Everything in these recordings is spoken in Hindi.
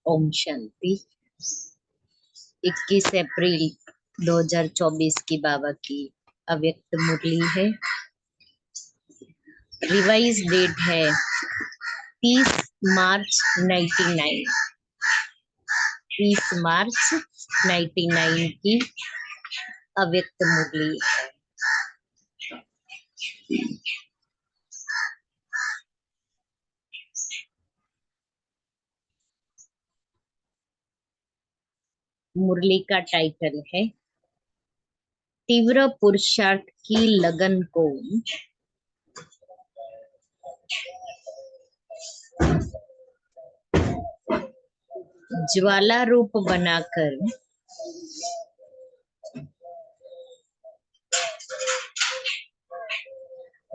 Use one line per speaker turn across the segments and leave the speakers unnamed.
ओम शांति। 21 अप्रैल 2024 की बाबा की अव्यक्त मुरली है। रिवाइज डेट है 30 मार्च 99। 30 मार्च 99 की अव्यक्त मुरली है। मुरली का टाइटल है तीव्र पुरुषार्थ की लगन को ज्वाला रूप बनाकर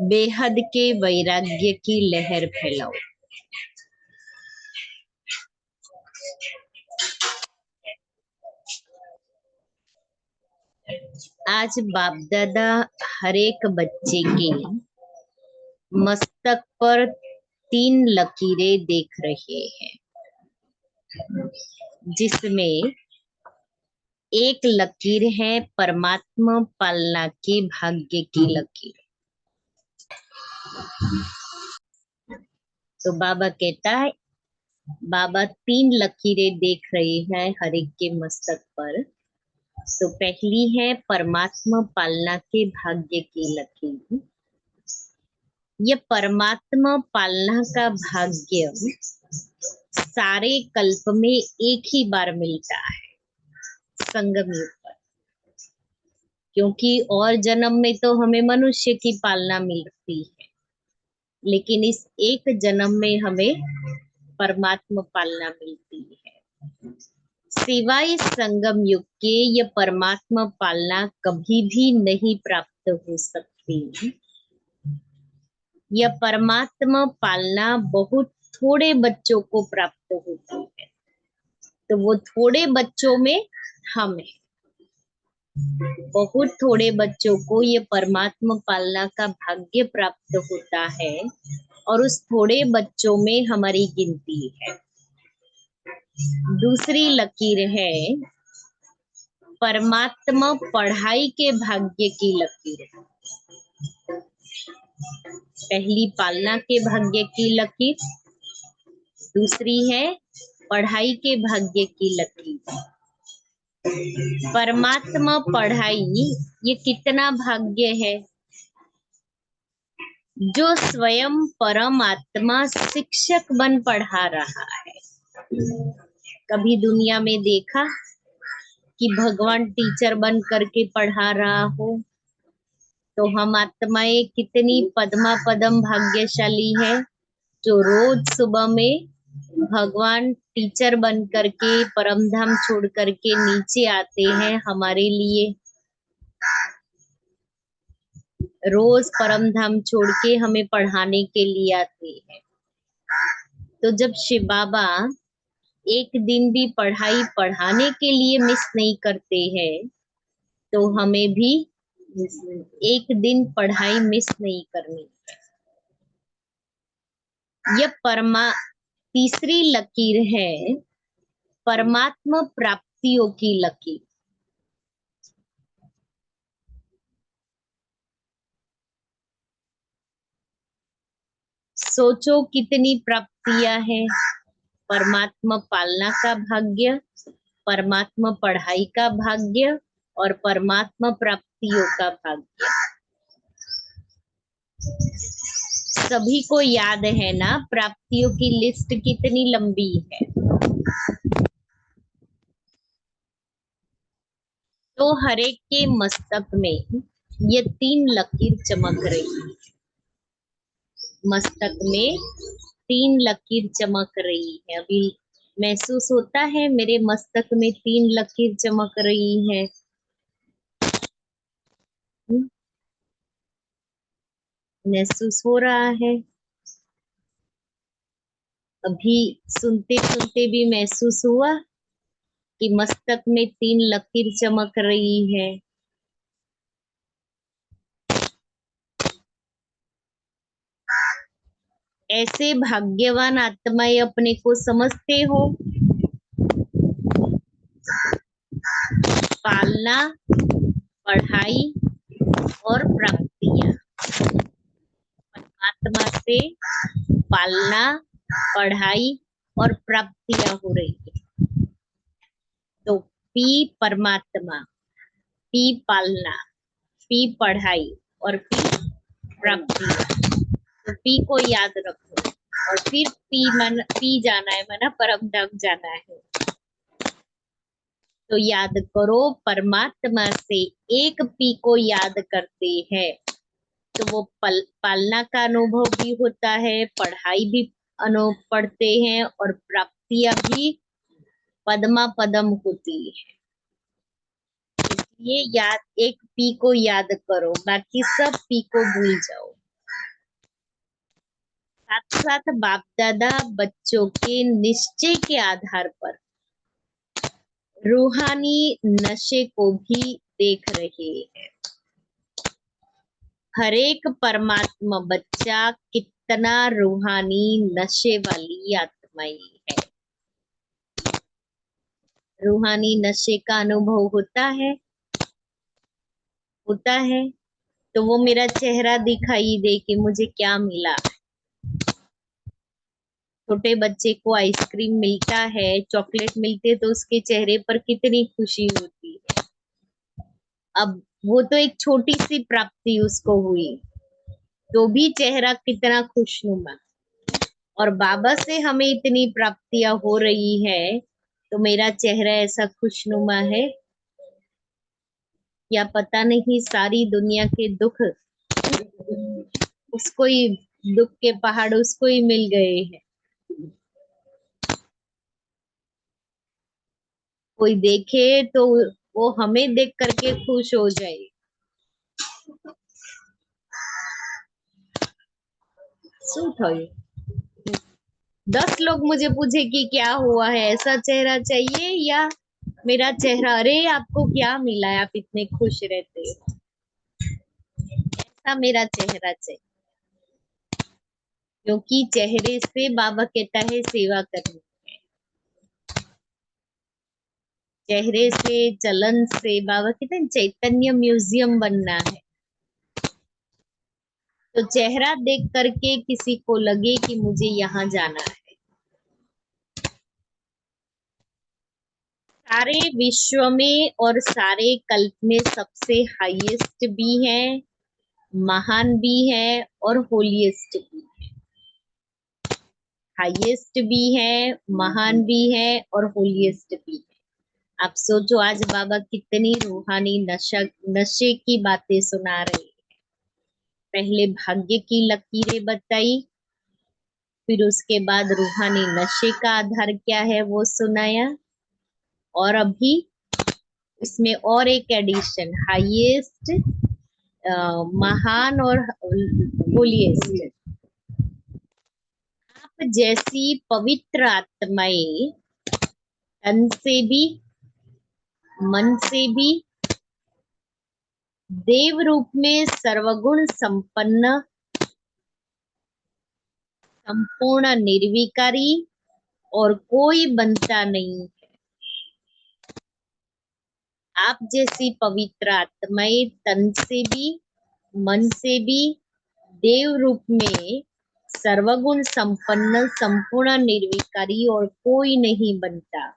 बेहद के वैराग्य की लहर फैलाओ। आज बाप दादा हर एक बच्चे के मस्तक पर 3 लकीरें देख रहे हैं, जिसमें एक लकीर है परमात्मा पालना के भाग्य की लकीर। तो बाबा कहता है, बाबा 3 लकीरें देख रहे हैं हर एक के मस्तक पर। तो पहली है परमात्मा पालना के भाग्य की लकीर। ये परमात्मा पालना का भाग्य सारे कल्प में एक ही बार मिलता है, संगम युग पर। क्योंकि और जन्म में तो हमें मनुष्य की पालना मिलती है, लेकिन इस एक जन्म में हमें परमात्मा पालना मिलती है। सिवाय संगम युग के यह परमात्मा पालना कभी भी नहीं प्राप्त हो सकती। यह परमात्मा पालना बहुत थोड़े बच्चों को प्राप्त होती है। तो वो थोड़े बच्चों में हम हैं। बहुत थोड़े बच्चों को ये परमात्मा पालना का भाग्य प्राप्त होता है और उस थोड़े बच्चों में हमारी गिनती है। दूसरी लकीर है परमात्मा पढ़ाई के भाग्य की लकीर। पहली पालना के भाग्य की लकीर, दूसरी है पढ़ाई के भाग्य की लकीर। परमात्मा पढ़ाई ये कितना भाग्य है। जो स्वयं परमात्मा शिक्षक बन पढ़ा रहा है। कभी दुनिया में देखा कि भगवान टीचर बन करके पढ़ा रहा हो? तो हम आत्माएं कितनी पद्मा पदम भाग्यशाली है जो रोज सुबह में भगवान टीचर बन करके परम धाम छोड़ करके नीचे आते हैं हमारे लिए। रोज परम धाम छोड़ के हमें पढ़ाने के लिए आते हैं। तो जब शिव बाबा एक दिन भी पढ़ाई पढ़ाने के लिए मिस नहीं करते हैं, तो हमें भी एक दिन पढ़ाई मिस नहीं करनी। यह तीसरी लकीर है परमात्मा प्राप्तियों की लकीर। सोचो कितनी प्राप्तियां हैं। परमात्मा पालना का भाग्य, परमात्मा पढ़ाई का भाग्य और परमात्मा प्राप्तियों का भाग्य। सभी को याद है ना प्राप्तियों की लिस्ट कितनी लंबी है। तो हर एक के मस्तक में ये 3 लकीर चमक रही है। मस्तक में 3 लकीर चमक रही है। अभी महसूस होता है मेरे मस्तक में 3 लकीर चमक रही है। महसूस हो रहा है। अभी सुनते सुनते भी महसूस हुआ कि मस्तक में 3 लकीर चमक रही है। ऐसे भाग्यवान आत्माएं अपने को समझते हो। पालना, पढ़ाई और प्राप्तियां। परमात्मा से पालना, पढ़ाई और प्राप्तियां हो रही है। तो पी परमात्मा, पी पालना, पी पढ़ाई और पी प्राप्तियां। तो पी को याद रखो और फिर पी जाना है मना परम धाम जाना है। तो याद करो परमात्मा से एक पी को याद करते हैं तो वो पालना का अनुभव भी होता है, पढ़ाई भी पढ़ते हैं और प्राप्तियां भी पद्मा पदम होती है। इसलिए याद एक पी को याद करो, बाकी सब पी को भूल जाओ। साथ साथ बाप दादा बच्चों के निश्चय के आधार पर रूहानी नशे को भी देख रहे हैं। हर एक परमात्मा बच्चा कितना रूहानी नशे वाली आत्माई है। रूहानी नशे का अनुभव होता है तो वो मेरा चेहरा दिखाई दे कि मुझे क्या मिला। छोटे बच्चे को आइसक्रीम मिलता है, चॉकलेट मिलते तो उसके चेहरे पर कितनी खुशी होती है। अब वो तो एक छोटी सी प्राप्ति उसको हुई तो भी चेहरा कितना खुशनुमा। और बाबा से हमें इतनी प्राप्तियां हो रही है तो मेरा चेहरा ऐसा खुशनुमा है या पता नहीं सारी दुनिया के दुख उसको ही, दुख के पहाड़ उसको ही मिल गए हैं। कोई देखे तो वो हमें देख करके खुश हो जाए। શું થયું? 10 लोग मुझे पूछे कि क्या हुआ है, ऐसा चेहरा चाहिए या मेरा चेहरा? अरे आपको क्या मिला है, आप इतने खुश रहते हो? ऐसा मेरा चेहरा चाहिए, क्योंकि चेहरे से बाबा कहता है सेवा करनी। चेहरे से, चलन से बाबा कहते हैं चैतन्य म्यूजियम बनना है। तो चेहरा देख करके किसी को लगे कि मुझे यहाँ जाना है। सारे विश्व में और सारे कल्प में सबसे हाईएस्ट भी है, महान भी है और होलीएस्ट भी है। हाईएस्ट भी है, महान भी है और होलीएस्ट भी है। आप सोचो आज बाबा कितनी रूहानी नशे की बातें सुना रहे हैं। पहले भाग्य की लकीरें बताई, फिर उसके बाद रूहानी नशे का आधार क्या है वो सुनाया, और अभी इसमें और एक एडिशन, हाईएस्ट, महान और होलीएस्ट। आप जैसी पवित्र आत्माएं तन से भी, मन से भी, देव रूप में सर्वगुण संपन्न, संपूर्ण निर्विकारी और कोई बनता नहीं। आप जैसी पवित्र आत्माएं तन से भी, मन से भी, देव रूप में सर्वगुण संपन्न, संपूर्ण निर्विकारी और कोई नहीं बनता।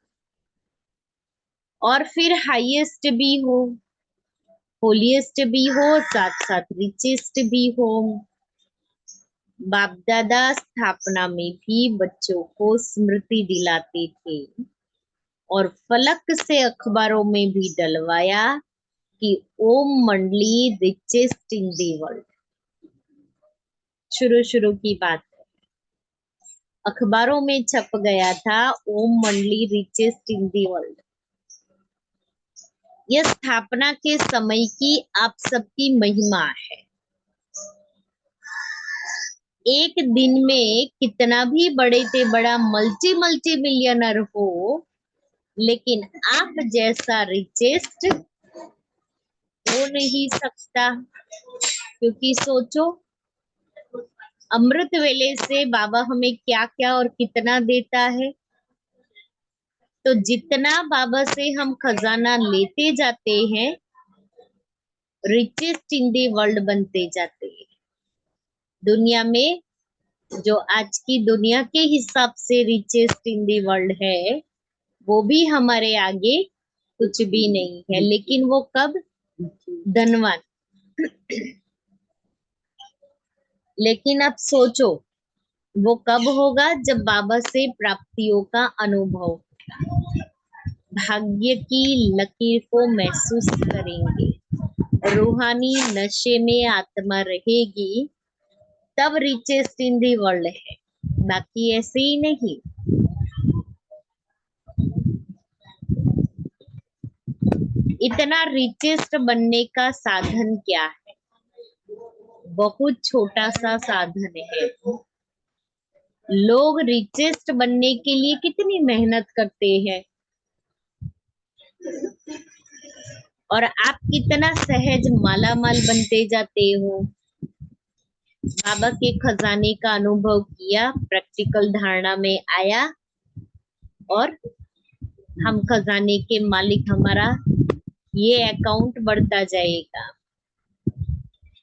और फिर हाईएस्ट भी हो, होलीएस्ट भी हो, साथ साथ रिचेस्ट भी हो। बाप दादा स्थापना में भी बच्चों को स्मृति दिलाते थे और फलक से अखबारों में भी डलवाया कि ओम मंडली रिचेस्ट इन दी वर्ल्ड। शुरू की बात है, अखबारों में छप गया था ओम मंडली रिचेस्ट इन दी वर्ल्ड। यह स्थापना के समय की आप सबकी महिमा है। एक दिन में कितना भी बड़े से बड़ा मल्टी मिलियनर हो, लेकिन आप जैसा रिचेस्ट हो नहीं सकता। क्योंकि सोचो, अमृत वेले से बाबा हमें क्या क्या और कितना देता है। तो जितना बाबा से हम खजाना लेते जाते हैं, रिचेस्ट इन दी वर्ल्ड बनते जाते हैं। दुनिया में जो आज की दुनिया के हिसाब से रिचेस्ट इन दी वर्ल्ड है, वो भी हमारे आगे कुछ भी नहीं है। लेकिन वो कब? धनवान। लेकिन अब सोचो, वो कब होगा? जब बाबा से प्राप्तियों का अनुभव, भाग्य की लकीर को महसूस करेंगे, रूहानी नशे में आत्मा रहेगी, तब रिचेस्ट इन दी वर्ल्ड है, बाकी ऐसे ही नहीं। इतना रिचेस्ट बनने का साधन क्या है? बहुत छोटा सा साधन है। लोग रिचेस्ट बनने के लिए कितनी मेहनत करते हैं, और आप कितना सहज मालामाल बनते जाते हो। बाबा के खजाने का अनुभव किया, प्रैक्टिकल धारणा में आया, और हम खजाने के मालिक, हमारा ये अकाउंट बढ़ता जाएगा।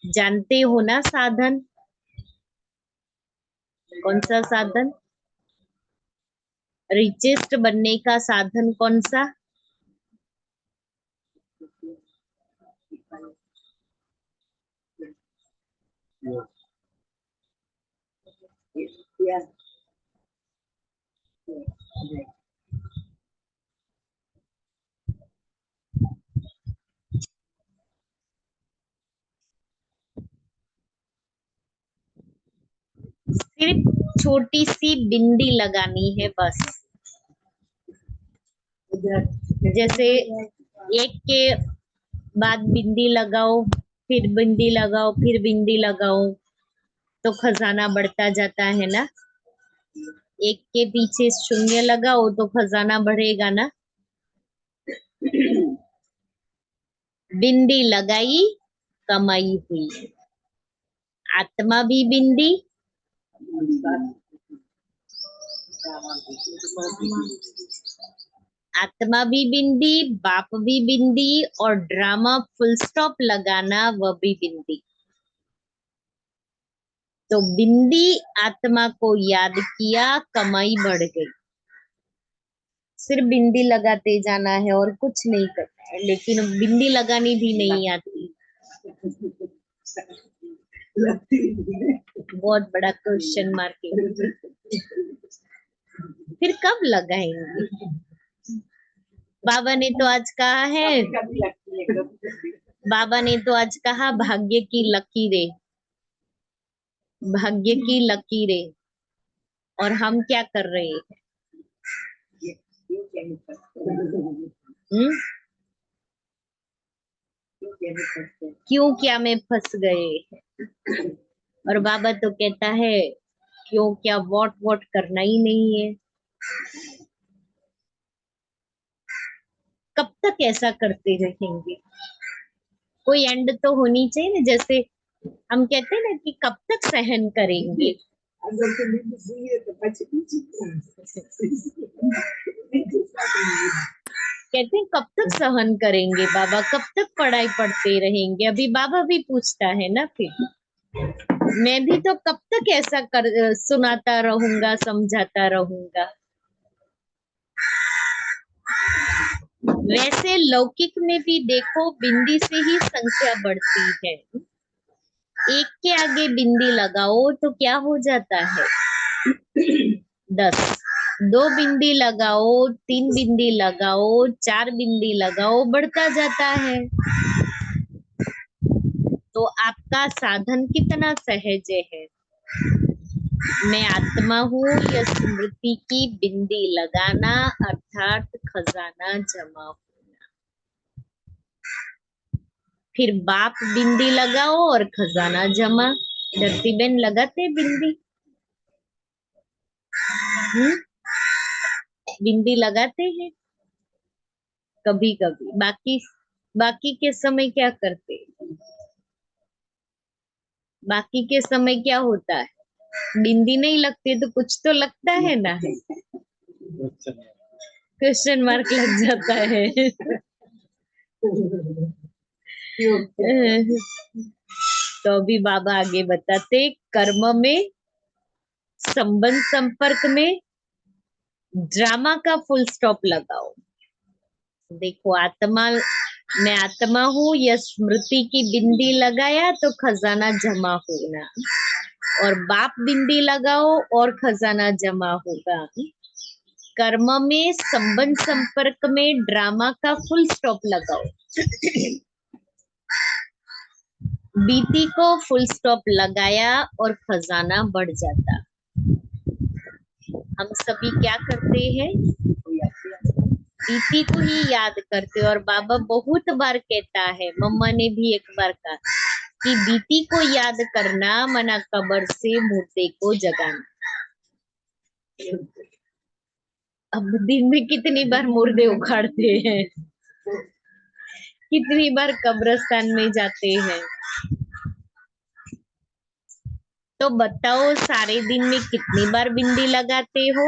जानते हो ना साधन? कौन सा साधन? रिचेस्ट बनने का साधन कौन सा? सिर्फ छोटी सी बिंदी लगानी है बस। जैसे एक के बाद बिंदी लगाओ, फिर बिंदी लगाओ, फिर बिंदी लगाओ, तो खजाना बढ़ता जाता है ना। एक के पीछे शून्य लगाओ तो खजाना बढ़ेगा ना। बिंदी लगाई, कमाई हुई। आत्मा भी बिंदी, आत्मा भी बिंदी, बाप भी बिंदी, और ड्रामा फुल स्टॉप लगाना वह भी बिंदी। तो बिंदी आत्मा को याद किया, कमाई बढ़ गई। सिर्फ बिंदी लगाते जाना है और कुछ नहीं करना है, लेकिन बिंदी लगानी भी नहीं आती। बहुत बड़ा क्वेश्चन मार्क है। फिर कब लगाएंगे? बाबा ने तो आज कहा है, बाबा ने तो आज कहा भाग्य की लकीरें, भाग्य की लकीरें। और हम क्या कर रहे हैं? क्यों क्या में फंस गए? और बाबा तो कहता है क्यों क्या वॉट वॉट करना ही नहीं है। कब तक ऐसा करते रहेंगे? कोई एंड तो होनी चाहिए ना। जैसे हम कहते हैं ना कि कब तक सहन करेंगे। कहते हैं कब तक सहन करेंगे बाबा, कब तक पढ़ाई पढ़ते रहेंगे। अभी बाबा भी पूछता है ना, फिर मैं भी तो कब तक ऐसा कर सुनाता रहूंगा, समझाता रहूंगा। वैसे लौकिक में भी देखो बिंदी से ही संख्या बढ़ती है। एक के आगे बिंदी लगाओ तो क्या हो जाता है? 10। 2 बिंदी लगाओ, 3 बिंदी लगाओ, 4 बिंदी लगाओ, बढ़ता जाता है। तो आपका साधन कितना सहज है। मैं आत्मा हूँ, यह स्मृति की बिंदी लगाना, अर्थात खजाना जमा होना। फिर बाप बिंदी लगाओ और खजाना जमा। धरती बहन लगाते बिंदी? बिंदी लगाते हैं कभी कभी। बाकी बाकी के समय क्या करते? बाकी के समय क्या होता है? बिंदी नहीं लगती तो कुछ तो लगता है ना। क्वेश्चन मार्क लग जाता है। तो अभी बाबा आगे बताते, कर्म में, संबंध संपर्क में ड्रामा का फुल स्टॉप लगाओ। देखो आत्मा, मैं आत्मा हूँ, यह स्मृति की बिंदी लगाया तो खजाना जमा होना। और बाप बिंदी लगाओ और खजाना जमा होगा। कर्म में, संबंध संपर्क में ड्रामा का फुल स्टॉप लगाओ। बीती को फुल स्टॉप लगाया और खजाना बढ़ जाता। हम सभी क्या करते हैं? बीती को ही याद करते। और बाबा बहुत बार कहता है, मम्मा ने भी एक बार कहा कि बीती को याद करना मना कब्र से मुर्दे को जगाना। अब दिन में कितनी बार मुर्दे उखाड़ते हैं, कितनी बार कब्रिस्तान में जाते हैं। तो बताओ सारे दिन में कितनी बार बिंदी लगाते हो?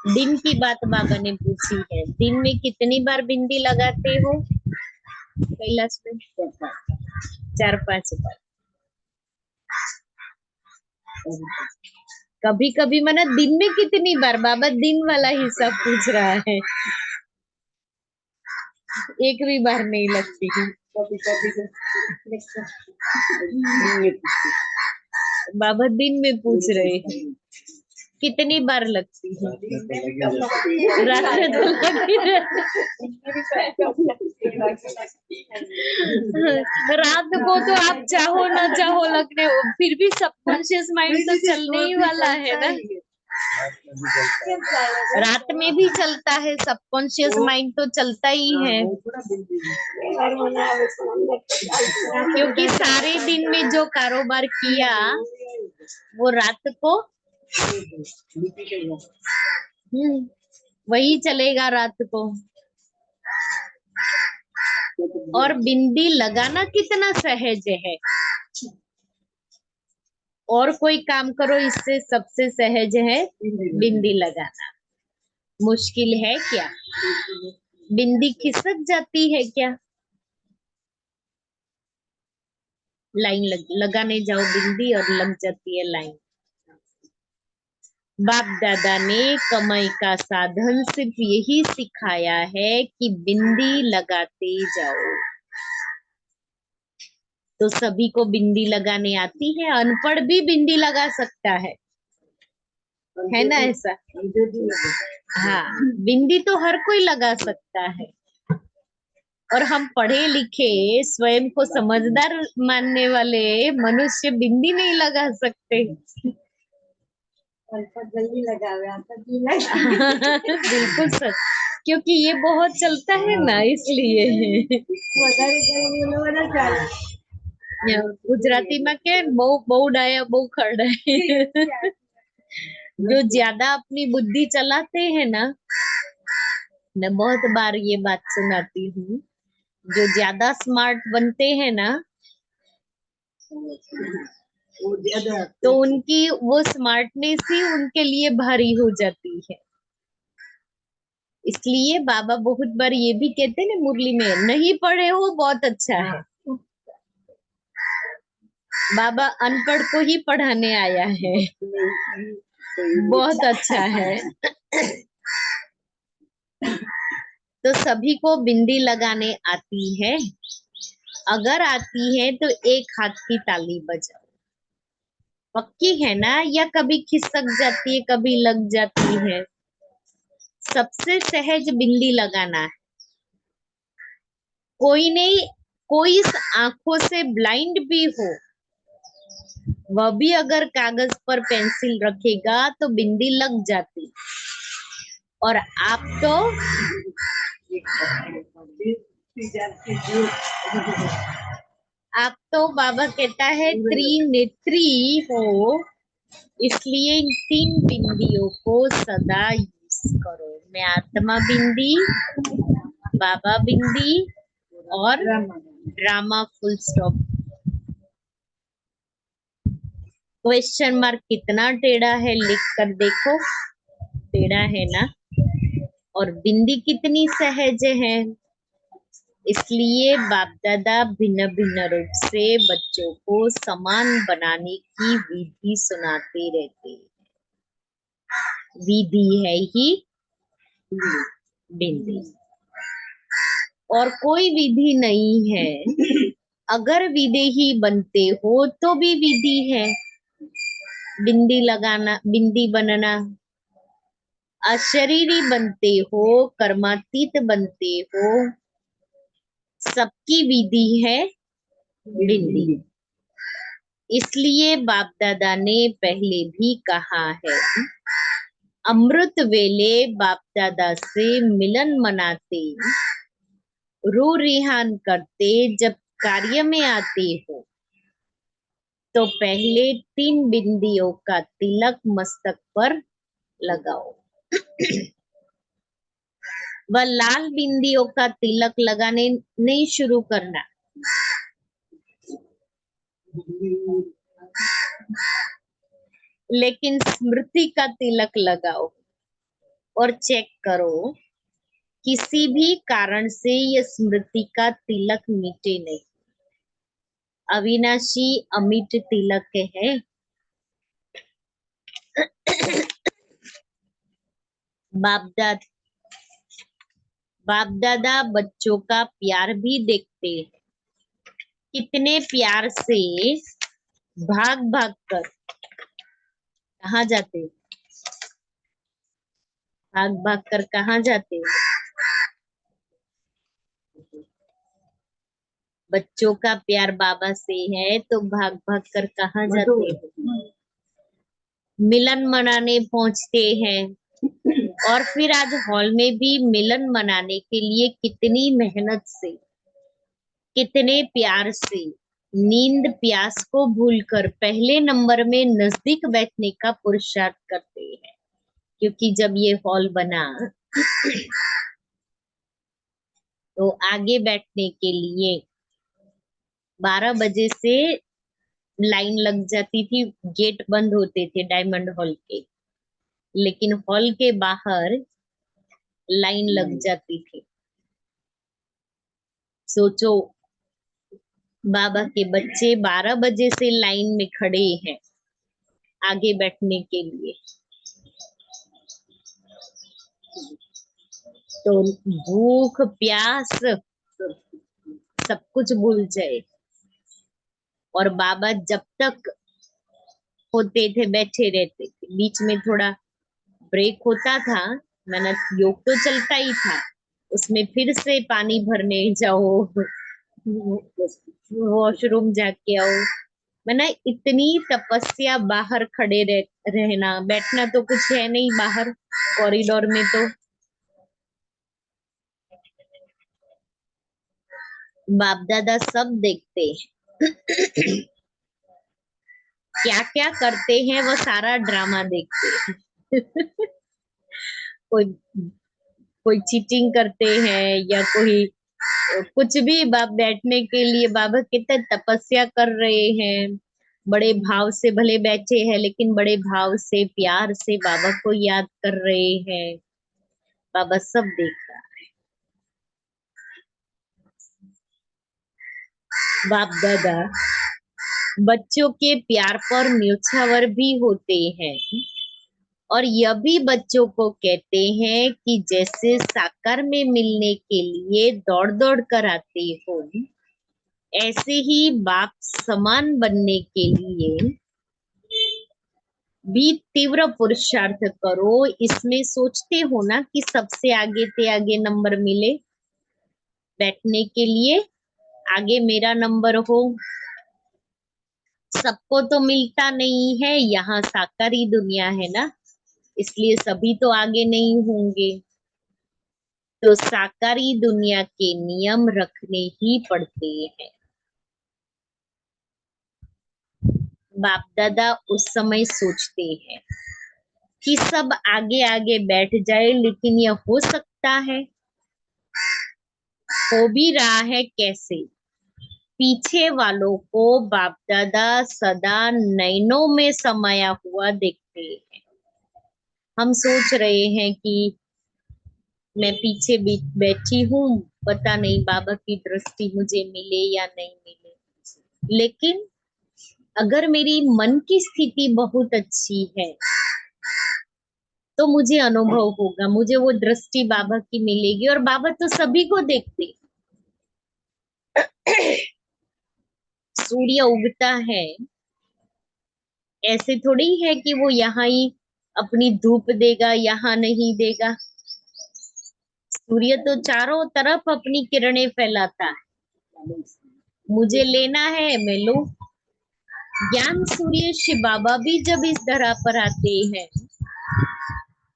दिन की बात बाबा ने पूछी है, दिन में कितनी बार बिंदी लगाते हो? कैलाश में 4-5 बार। कभी कभी मना दिन में कितनी बार? बाबा दिन वाला हिसाब पूछ रहा है। एक भी बार नहीं लगती है। बाबा दिन में पूछ रहे हैं कितनी बार लगती है? रात में तो लगी रात को तो आप चाहो ना चाहो लगने, फिर भी सबकॉन्शियस माइंड तो चलने ही वाला है ना। रात में भी चलता है, सबकॉन्शियस माइंड तो चलता ही है, क्योंकि सारे दिन में जो कारोबार किया वो रात को वही चलेगा रात को। और बिंदी लगाना कितना सहज है, और कोई काम करो इससे सबसे सहज है बिंदी लगाना। मुश्किल है क्या? बिंदी खिसक जाती है क्या? लाइन लगाने जाओ बिंदी और लग जाती है लाइन। बाप दादा ने कमाई का साधन सिर्फ यही सिखाया है कि बिंदी लगाते जाओ। तो सभी को बिंदी लगाने आती है, अनपढ़ भी बिंदी लगा सकता है ना ऐसा? हाँ, बिंदी तो हर कोई लगा सकता है। और हम पढ़े लिखे स्वयं को समझदार मानने वाले मनुष्य बिंदी नहीं लगा सकते। जल्दी बिल्कुल सच, क्योंकि ये बहुत चलता है ना, इसलिए। गुजराती में के बहु डाया बहु खरडाय। जो ज्यादा अपनी बुद्धि चलाते हैं ना, मैं बहुत बार ये बात सुनाती हूँ, जो ज्यादा स्मार्ट बनते हैं ना, तो उनकी वो स्मार्टनेस ही उनके लिए भारी हो जाती है। इसलिए बाबा बहुत बार ये भी कहते हैं ना मुरली में, नहीं पढ़े हो बहुत अच्छा है। बाबा अनपढ़ को ही पढ़ाने आया है, बहुत अच्छा है। तो सभी को बिंदी लगाने आती है? अगर आती है तो एक हाथ की ताली बजाओ। पक्की है ना, या कभी खिसक जाती है, कभी लग जाती है? सबसे सहज बिंदी लगाना है। कोई नहीं, कोई इस आंखों से ब्लाइंड भी हो, वह भी अगर कागज पर पेंसिल रखेगा तो बिंदी लग जाती। और आप तो बाबा कहता है त्रिनेत्री हो, इसलिए इन 3 बिंदियों को सदा यूज करो। मैं आत्मा बिंदी, बाबा बिंदी और drama full stop. Question mark कितना टेढ़ा है, लिख कर देखो, टेढ़ा है ना? और बिंदी कितनी सहज है। इसलिए बाप दादा भिन्न भिन्न रूप से बच्चों को समान बनाने की विधि सुनाते रहते हैं। विधि है ही बिंदी, और कोई विधि नहीं है। अगर विदेही बनते हो तो भी विधि है, बिंदी लगाना, बिंदी बनना। अशरीरी बनते हो, कर्मातीत बनते हो, सबकी विधि है बिंदी। इसलिए बाप दादा ने पहले भी कहा है, अमृत वेले बाप दादा से मिलन मनाते, रू रिहान करते, जब कार्य में आते हो तो पहले 3 बिंदियों का तिलक मस्तक पर लगाओ। वह लाल बिंदियों का तिलक लगाने नहीं शुरू करना, लेकिन स्मृति का तिलक लगाओ। और चेक करो, किसी भी कारण से ये स्मृति का तिलक मिटे नहीं। अविनाशी अमिट तिलक है। बाप दादा बच्चों का प्यार भी देखते हैं, कितने प्यार से भाग भाग कर कहाँ जाते, भाग भाग कर कहाँ जाते। बच्चों का प्यार बाबा से है तो भाग भाग कर कहाँ जाते हो? मिलन मनाने पहुंचते हैं। और फिर आज हॉल में भी मिलन मनाने के लिए कितनी मेहनत से, कितने प्यार से, नींद प्यास को भूलकर पहले नंबर में नजदीक बैठने का पुरुषार्थ करते हैं। क्योंकि जब ये हॉल बना तो आगे बैठने के लिए 12 बजे से लाइन लग जाती थी। गेट बंद होते थे डायमंड हॉल के, लेकिन हॉल के बाहर लाइन लग जाती थी। सोचो, बाबा के बच्चे 12 बजे से लाइन में खड़े हैं आगे बैठने के लिए। तो भूख प्यास सब कुछ भूल जाए। और बाबा जब तक होते थे बैठे रहते थे। बीच में थोड़ा ब्रेक होता था, मैंने योग तो चलता ही था, उसमें फिर से पानी भरने जाओ, वॉशरूम जाके आओ। मैंने इतनी तपस्या, बाहर खड़े रहना, बैठना तो कुछ है नहीं बाहर कॉरिडोर में। तो बाप दादा सब देखते हैं। क्या क्या करते हैं वो सारा ड्रामा देखते हैं। कोई कोई चीटिंग करते हैं या कोई कुछ भी। बाप बैठने के लिए बाबा कितने तपस्या कर रहे हैं। बड़े भाव से भले बैठे हैं, लेकिन बड़े भाव से प्यार से बाबा को याद कर रहे हैं। बाबा सब देख रहा है। बाप दादा बच्चों के प्यार पर न्योछावर भी होते हैं। और यह भी बच्चों को कहते हैं कि जैसे साकार में मिलने के लिए दौड़ दौड़ कर आते हो, ऐसे ही बाप समान बनने के लिए भी तीव्र पुरुषार्थ करो। इसमें सोचते हो ना कि सबसे आगे से आगे नंबर मिले बैठने के लिए, आगे मेरा नंबर हो। सबको तो मिलता नहीं है, यहाँ साकारी दुनिया है ना, इसलिए सभी तो आगे नहीं होंगे। तो साकारी दुनिया के नियम रखने ही पड़ते हैं। बाप दादा उस समय सोचते हैं कि सब आगे आगे बैठ जाए, लेकिन यह हो सकता है? हो भी रहा है कैसे? पीछे वालों को बाप दादा सदा नैनों में समाया हुआ देखते हैं। हम सोच रहे हैं कि मैं पीछे बैठी हूँ, पता नहीं बाबा की दृष्टि मुझे मिले या नहीं मिले। लेकिन अगर मेरी मन की स्थिति बहुत अच्छी है तो मुझे अनुभव होगा, मुझे वो दृष्टि बाबा की मिलेगी। और बाबा तो सभी को देखते। सूर्य उगता है, ऐसे थोड़ी है कि वो यहाँ ही अपनी धूप देगा, यहाँ नहीं देगा। सूर्य तो चारों तरफ अपनी किरणें फैलाता है। मुझे लेना है मैं लूं। ज्ञान सूर्य शिव बाबा भी जब इस धरा पर आते हैं,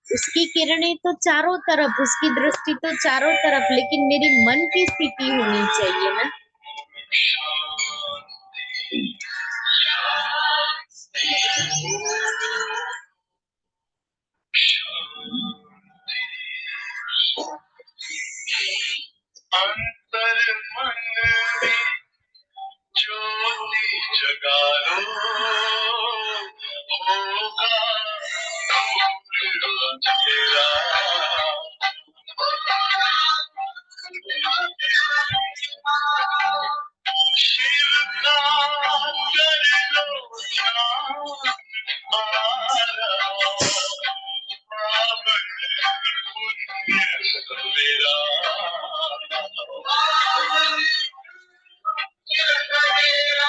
उसकी किरणें तो चारों तरफ, उसकी दृष्टि तो चारों तरफ, लेकिन मेरी मन की स्थिति होनी चाहिए ना। अंतर मन में ज्योति जगा लो, होगा दूर अंधेरा। शिव का कर लो ध्यान, आरा पावन पुण्य सवेरा।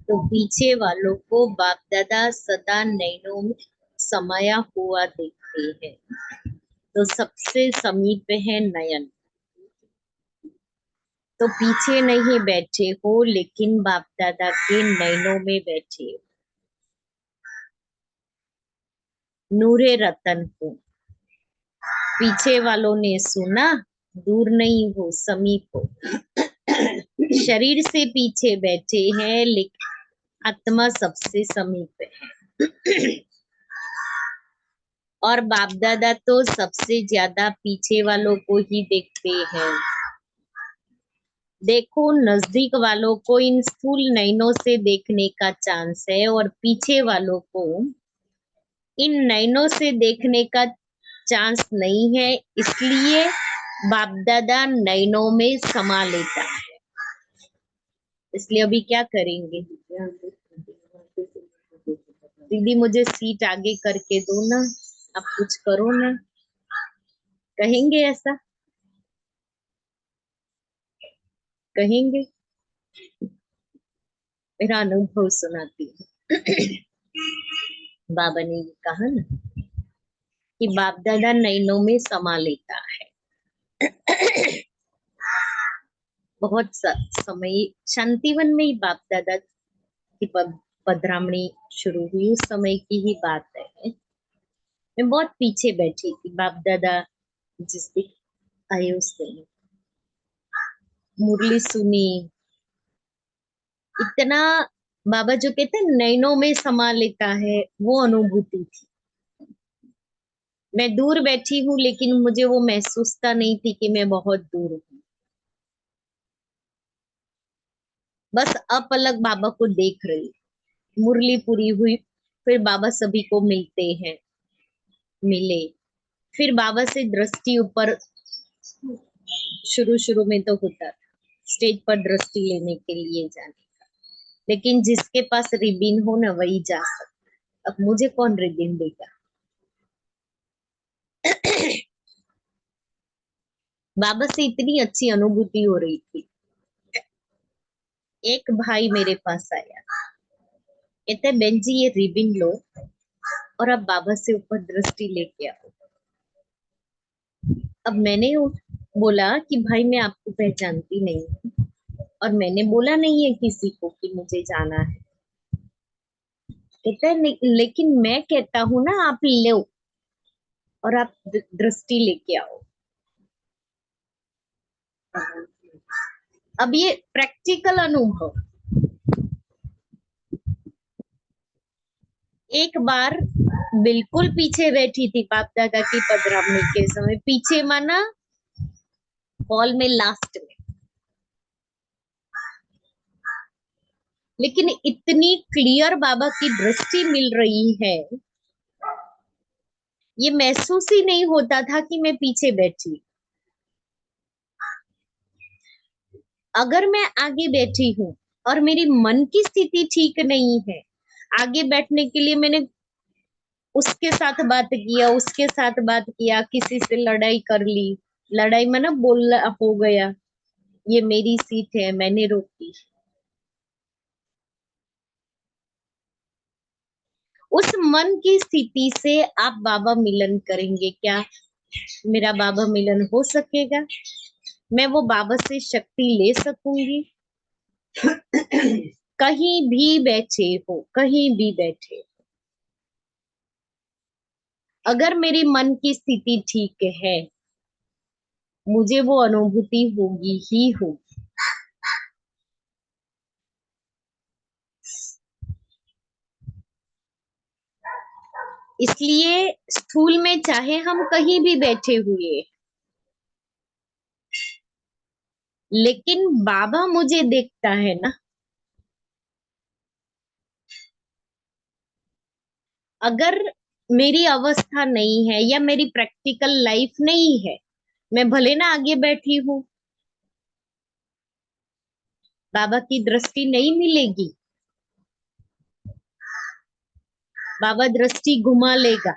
तो पीछे वालों को बाप दादा सदा नैनों में समाया हुआ देखते हैं। तो सबसे समीप है नयन। तो पीछे नहीं बैठे हो, लेकिन बाप दादा के नैनों में बैठे हो। नूरे रतन हो। पीछे वालों ने सुना, दूर नहीं हो, समीप हो। शरीर से पीछे बैठे हैं, लेकिन आत्मा सबसे समीप है। और बाप दादा तो सबसे ज्यादा पीछे वालों को ही देखते हैं। देखो, नजदीक वालों को इन स्थूल नयनों से देखने का चांस है, और पीछे वालों को इन नयनों से देखने का चांस नहीं है। इसलिए बाप दादा नयनों में समा लेता है। इसलिए अभी क्या करेंगे? दीदी मुझे सीट आगे करके दो ना, आप कुछ करो ना। कहेंगे ऐसा? कहेंगे? मेरा अनुभव सुनाती हूँ। बाबा ने ये कहा ना कि बाप दादा नैनों में समा लेता है। बहुत समय शांतिवन में ही बाप दादा की पधरामणी शुरू हुई, उस समय की ही बात है। मैं बहुत पीछे बैठी थी। बाप दादा जिस दिन आए उस दिन मुरली सुनी। इतना बाबा जो कहते हैं नैनों में समा लेता है, वो अनुभूति थी। मैं दूर बैठी हूँ, लेकिन मुझे वो महसूसता नहीं थी कि मैं बहुत दूर हूँ। बस अपलक बाबा को देख रही। मुरली पूरी हुई, फिर बाबा सभी को मिलते हैं। मिले, फिर बाबा से दृष्टि ऊपर, शुरू शुरू में तो होता था स्टेज पर दृष्टि लेने के लिए जाने का, लेकिन जिसके पास रिबिन हो ना वही जा सकता। अब मुझे कौन रिबिन देगा? बाबा से इतनी अच्छी अनुभूति हो रही थी। एक भाई मेरे पास आया, कहते बहन जी ये रिबिन लो और अब बाबा से ऊपर दृष्टि लेके आओ। अब मैंने बोला कि भाई मैं आपको पहचानती नहीं हूँ। और मैंने बोला नहीं है किसी को कि मुझे जाना है। कहता है लेकिन मैं कहता हूँ ना आप लो और आप दृष्टि लेके आओ। अब ये प्रैक्टिकल अनुभव। एक बार बिल्कुल पीछे बैठी थी बाप दादा की पधरावनी के समय, पीछे माना हॉल में लास्ट में, लेकिन इतनी क्लियर बाबा की दृष्टि मिल रही है, ये महसूस ही नहीं होता था कि मैं पीछे बैठी। अगर मैं आगे बैठी हूं और मेरी मन की स्थिति ठीक नहीं है, आगे बैठने के लिए मैंने उसके साथ बात किया, उसके साथ बात किया, किसी से लड़ाई कर ली, लड़ाई में ना बोलना हो गया, ये मेरी सीट है मैंने रोकी। उस मन की स्थिति से आप बाबा मिलन करेंगे क्या? मेरा बाबा मिलन हो सकेगा? मैं वो बाबा से शक्ति ले सकूंगी? कहीं भी बैठे हो, कहीं भी बैठे, अगर मेरी मन की स्थिति ठीक है, मुझे वो अनुभूति होगी ही होगी। इसलिए स्थूल में चाहे हम कहीं भी बैठे हुए, लेकिन बाबा मुझे देखता है ना। अगर मेरी अवस्था नहीं है या मेरी प्रैक्टिकल लाइफ नहीं है, मैं भले ना आगे बैठी हूँ, बाबा की दृष्टि नहीं मिलेगी, बाबा दृष्टि घुमा लेगा।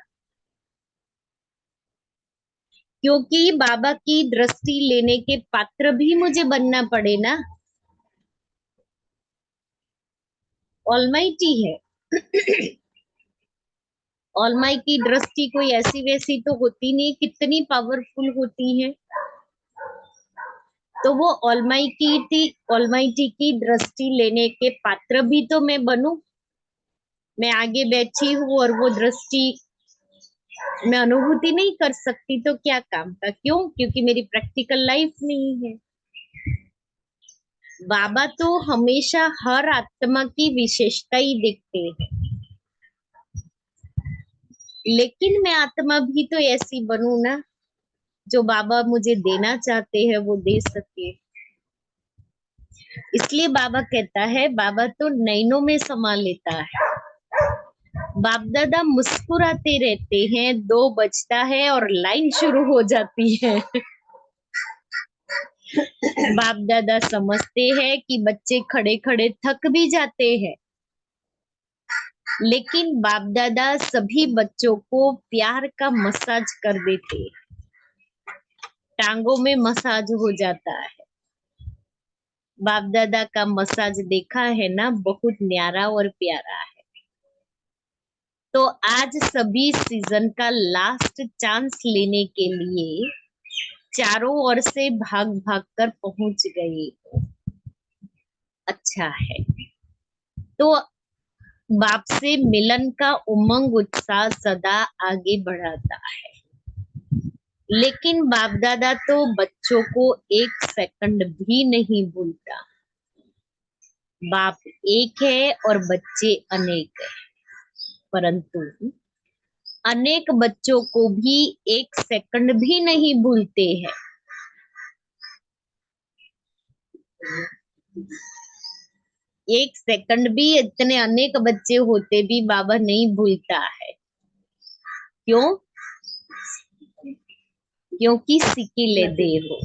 क्योंकि बाबा की दृष्टि लेने के पात्र भी मुझे बनना पड़े ना। ऑलमाइटी है। ऑलमाई की दृष्टि कोई ऐसी वैसी तो होती नहीं, कितनी पावरफुल होती है। तो वो ऑलमाइटी की दृष्टि लेने के पात्र भी तो मैं बनूं। मैं आगे बैठी हूँ और वो दृष्टि मैं अनुभूति नहीं कर सकती तो क्या काम का? क्यों? क्योंकि मेरी प्रैक्टिकल लाइफ नहीं है। बाबा तो हमेशा हर आत्मा की विशेषता ही देखते हैं, लेकिन मैं आत्मा भी तो ऐसी बनूं ना, जो बाबा मुझे देना चाहते हैं वो दे सके। इसलिए बाबा कहता है, बाबा तो नैनों में समा लेता है। बाप दादा मुस्कुराते रहते हैं, 2 बजता है और लाइन शुरू हो जाती है। बाप दादा समझते हैं कि बच्चे खड़े खड़े थक भी जाते हैं, लेकिन बाप दादा सभी बच्चों को प्यार का मसाज कर देते, टांगों में मसाज हो जाता है। बाप दादा का मसाज देखा है ना, बहुत न्यारा और प्यारा है। तो आज सभी सीजन का लास्ट चांस लेने के लिए चारों ओर से भाग भाग कर पहुंच गए। अच्छा है। तो बाप से मिलन का उमंग उत्साह सदा आगे बढ़ाता है, लेकिन बाप दादा तो बच्चों को 1 सेकंड भी नहीं भूलता। बाप एक है और बच्चे अनेक है, परंतु अनेक बच्चों को भी 1 सेकंड भी नहीं भूलते हैं। 1 सेकंड भी, इतने अनेक बच्चे होते भी बाबा नहीं भूलता है। क्यों? क्योंकि सिकिले दे हो।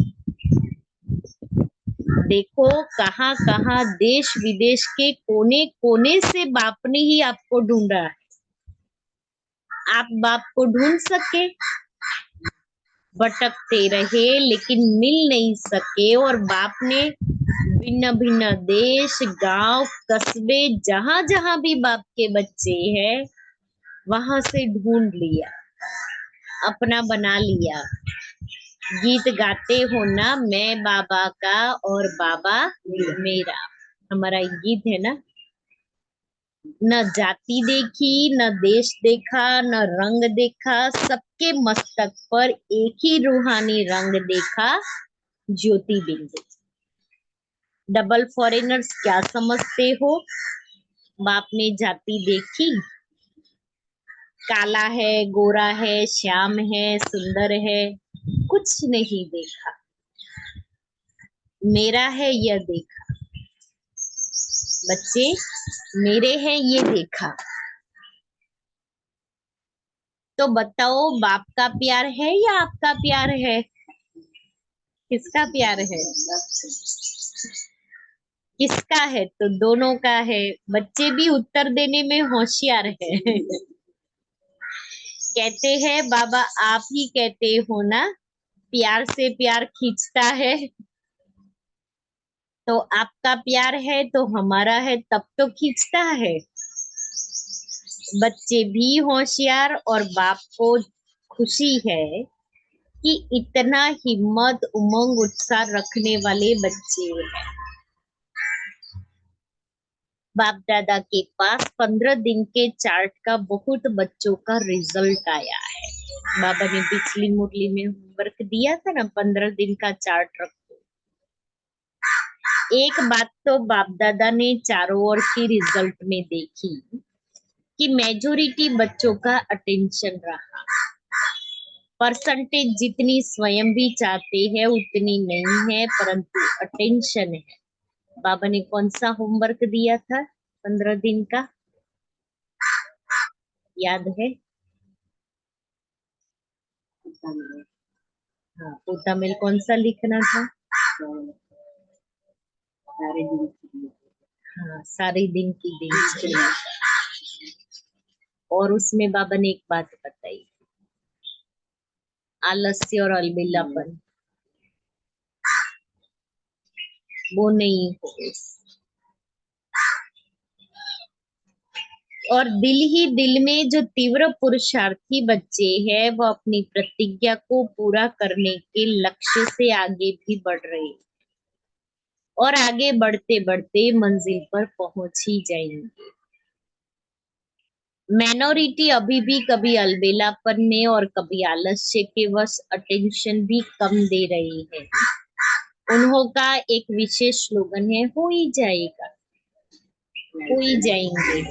देखो कहाँ कहाँ देश विदेश के कोने कोने से बाप ने ही आपको ढूंढा है। आप बाप को ढूंढ सके? भटकते रहे लेकिन मिल नहीं सके, और बाप ने भिन्न भिन्न देश, गांव, कस्बे, जहां जहां भी बाप के बच्चे हैं, वहां से ढूंढ लिया, अपना बना लिया। गीत गाते हो ना, मैं बाबा का और बाबा मेरा। हमारा एक गीत है ना। न जाति देखी, न देश देखा, न रंग देखा, सबके मस्तक पर एक ही रूहानी रंग देखा, ज्योति बिंदु। डबल फॉरेनर्स क्या समझते हो? बाप ने जाति देखी? काला है, गोरा है, श्याम है, सुंदर है, कुछ नहीं देखा। मेरा है यह देखा। बच्चे, मेरे हैं ये देखा। तो बताओ, बाप का प्यार है या आपका प्यार है? किसका प्यार है? किसका है? तो दोनों का है। बच्चे भी उत्तर देने में होशियार है। कहते हैं बाबा आप ही कहते हो ना, प्यार से प्यार खींचता है। तो आपका प्यार है तो हमारा है, तब तो खींचता है। बच्चे भी होशियार और बाप को खुशी है कि इतना हिम्मत, उमंग, उत्साह रखने वाले बच्चे हैं। बाप दादा के पास 15 दिन के चार्ट का बहुत बच्चों का रिजल्ट आया है। बाबा ने पिछली मुरली में होमवर्क दिया था ना, 15 दिन का चार्ट रखो। एक बात तो बाप दादा ने चारों ओर की रिजल्ट में देखी कि मेजोरिटी बच्चों का अटेंशन रहा। परसेंटेज जितनी स्वयं भी चाहते हैं उतनी नहीं है, परंतु अटेंशन है। बाबा ने कौन सा होमवर्क दिया था 15 दिन का? याद है? हाँ, पूता में कौन सा लिखना था? हाँ, सारे दिन की दिनचर्या। और उसमें बाबा ने एक बात बताई, आलस्य और अलबेलापन वो नहीं हो। और दिल ही दिल में जो तीव्र पुरुषार्थी बच्चे हैं वो अपनी प्रतिज्ञा को पूरा करने के लक्ष्य से आगे भी बढ़ रहे हैं और आगे बढ़ते बढ़ते मंजिल पर पहुंच ही जाएंगे। माइनॉरिटी अभी भी कभी अलबेलापन में और कभी आलस्य के वश अटेंशन भी कम दे रही है। उन्हों का एक विशेष स्लोगन है, हो ही जाएगा, हो ही जाएंगे।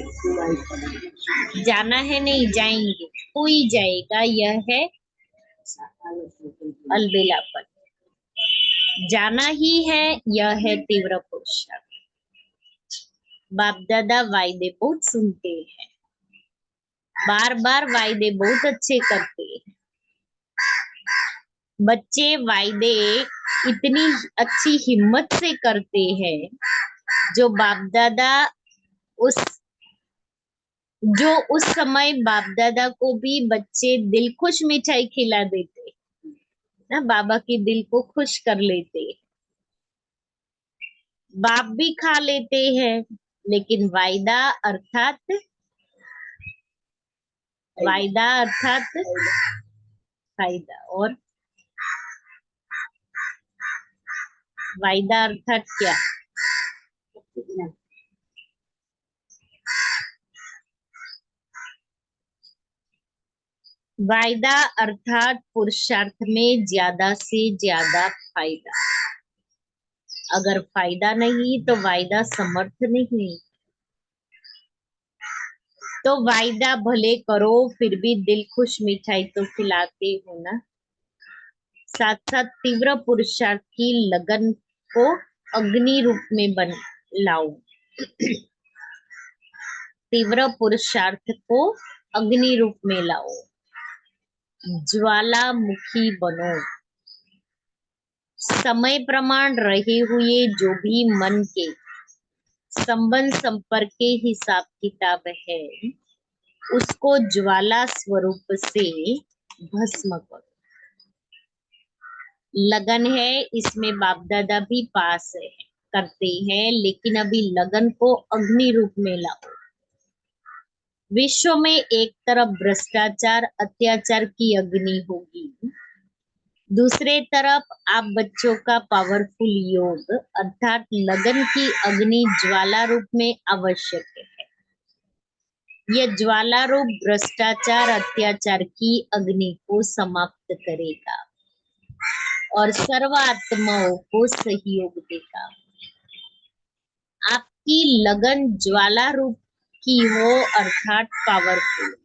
जाना है नहीं, जाएंगे, हो ही जाएगा। यह है अलबेलापन। जाना ही है, यह है तीव्र पुरुषार्थ। बाप दादा वायदे बहुत सुनते हैं, बार बार वायदे बहुत अच्छे करते हैं। बच्चे वायदे इतनी अच्छी हिम्मत से करते हैं जो बाप दादा उस जो उस समय बाप दादा को भी बच्चे दिल खुश मिठाई खिला देते ना, बाबा की दिल को खुश कर लेते। बाप भी खा लेते हैं, लेकिन वायदा अर्थात फायदा। और वायदा अर्थात क्या? वायदा अर्थात पुरुषार्थ में ज्यादा से ज्यादा फायदा। अगर फायदा नहीं तो वायदा समर्थ नहीं। तो वायदा भले करो, फिर भी दिल खुश मिठाई तो खिलाते हो ना। साथ साथ तीव्र पुरुषार्थ की लगन को अग्नि रूप में लाओ। तीव्र पुरुषार्थ को अग्नि रूप में लाओ, ज्वालामुखी बनो। समय प्रमाण रहे हुए जो भी मन के संबंध संपर्क के हिसाब किताब है, उसको ज्वाला स्वरूप से भस्म करो। लगन है, इसमें बाप दादा भी पास है, करते हैं, लेकिन अभी लगन को अग्नि रूप में लाओ। विश्व में एक तरफ भ्रष्टाचार, अत्याचार की अग्नि होगी, दूसरे तरफ आप बच्चों का पावरफुल योग अर्थात लगन की अग्नि ज्वाला रूप में आवश्यक है। यह ज्वाला रूप भ्रष्टाचार अत्याचार की अग्नि को समाप्त करेगा और सर्व आत्माओं को सहयोग देगा। आपकी लगन ज्वाला रूप की हो अर्थात पावरफुल।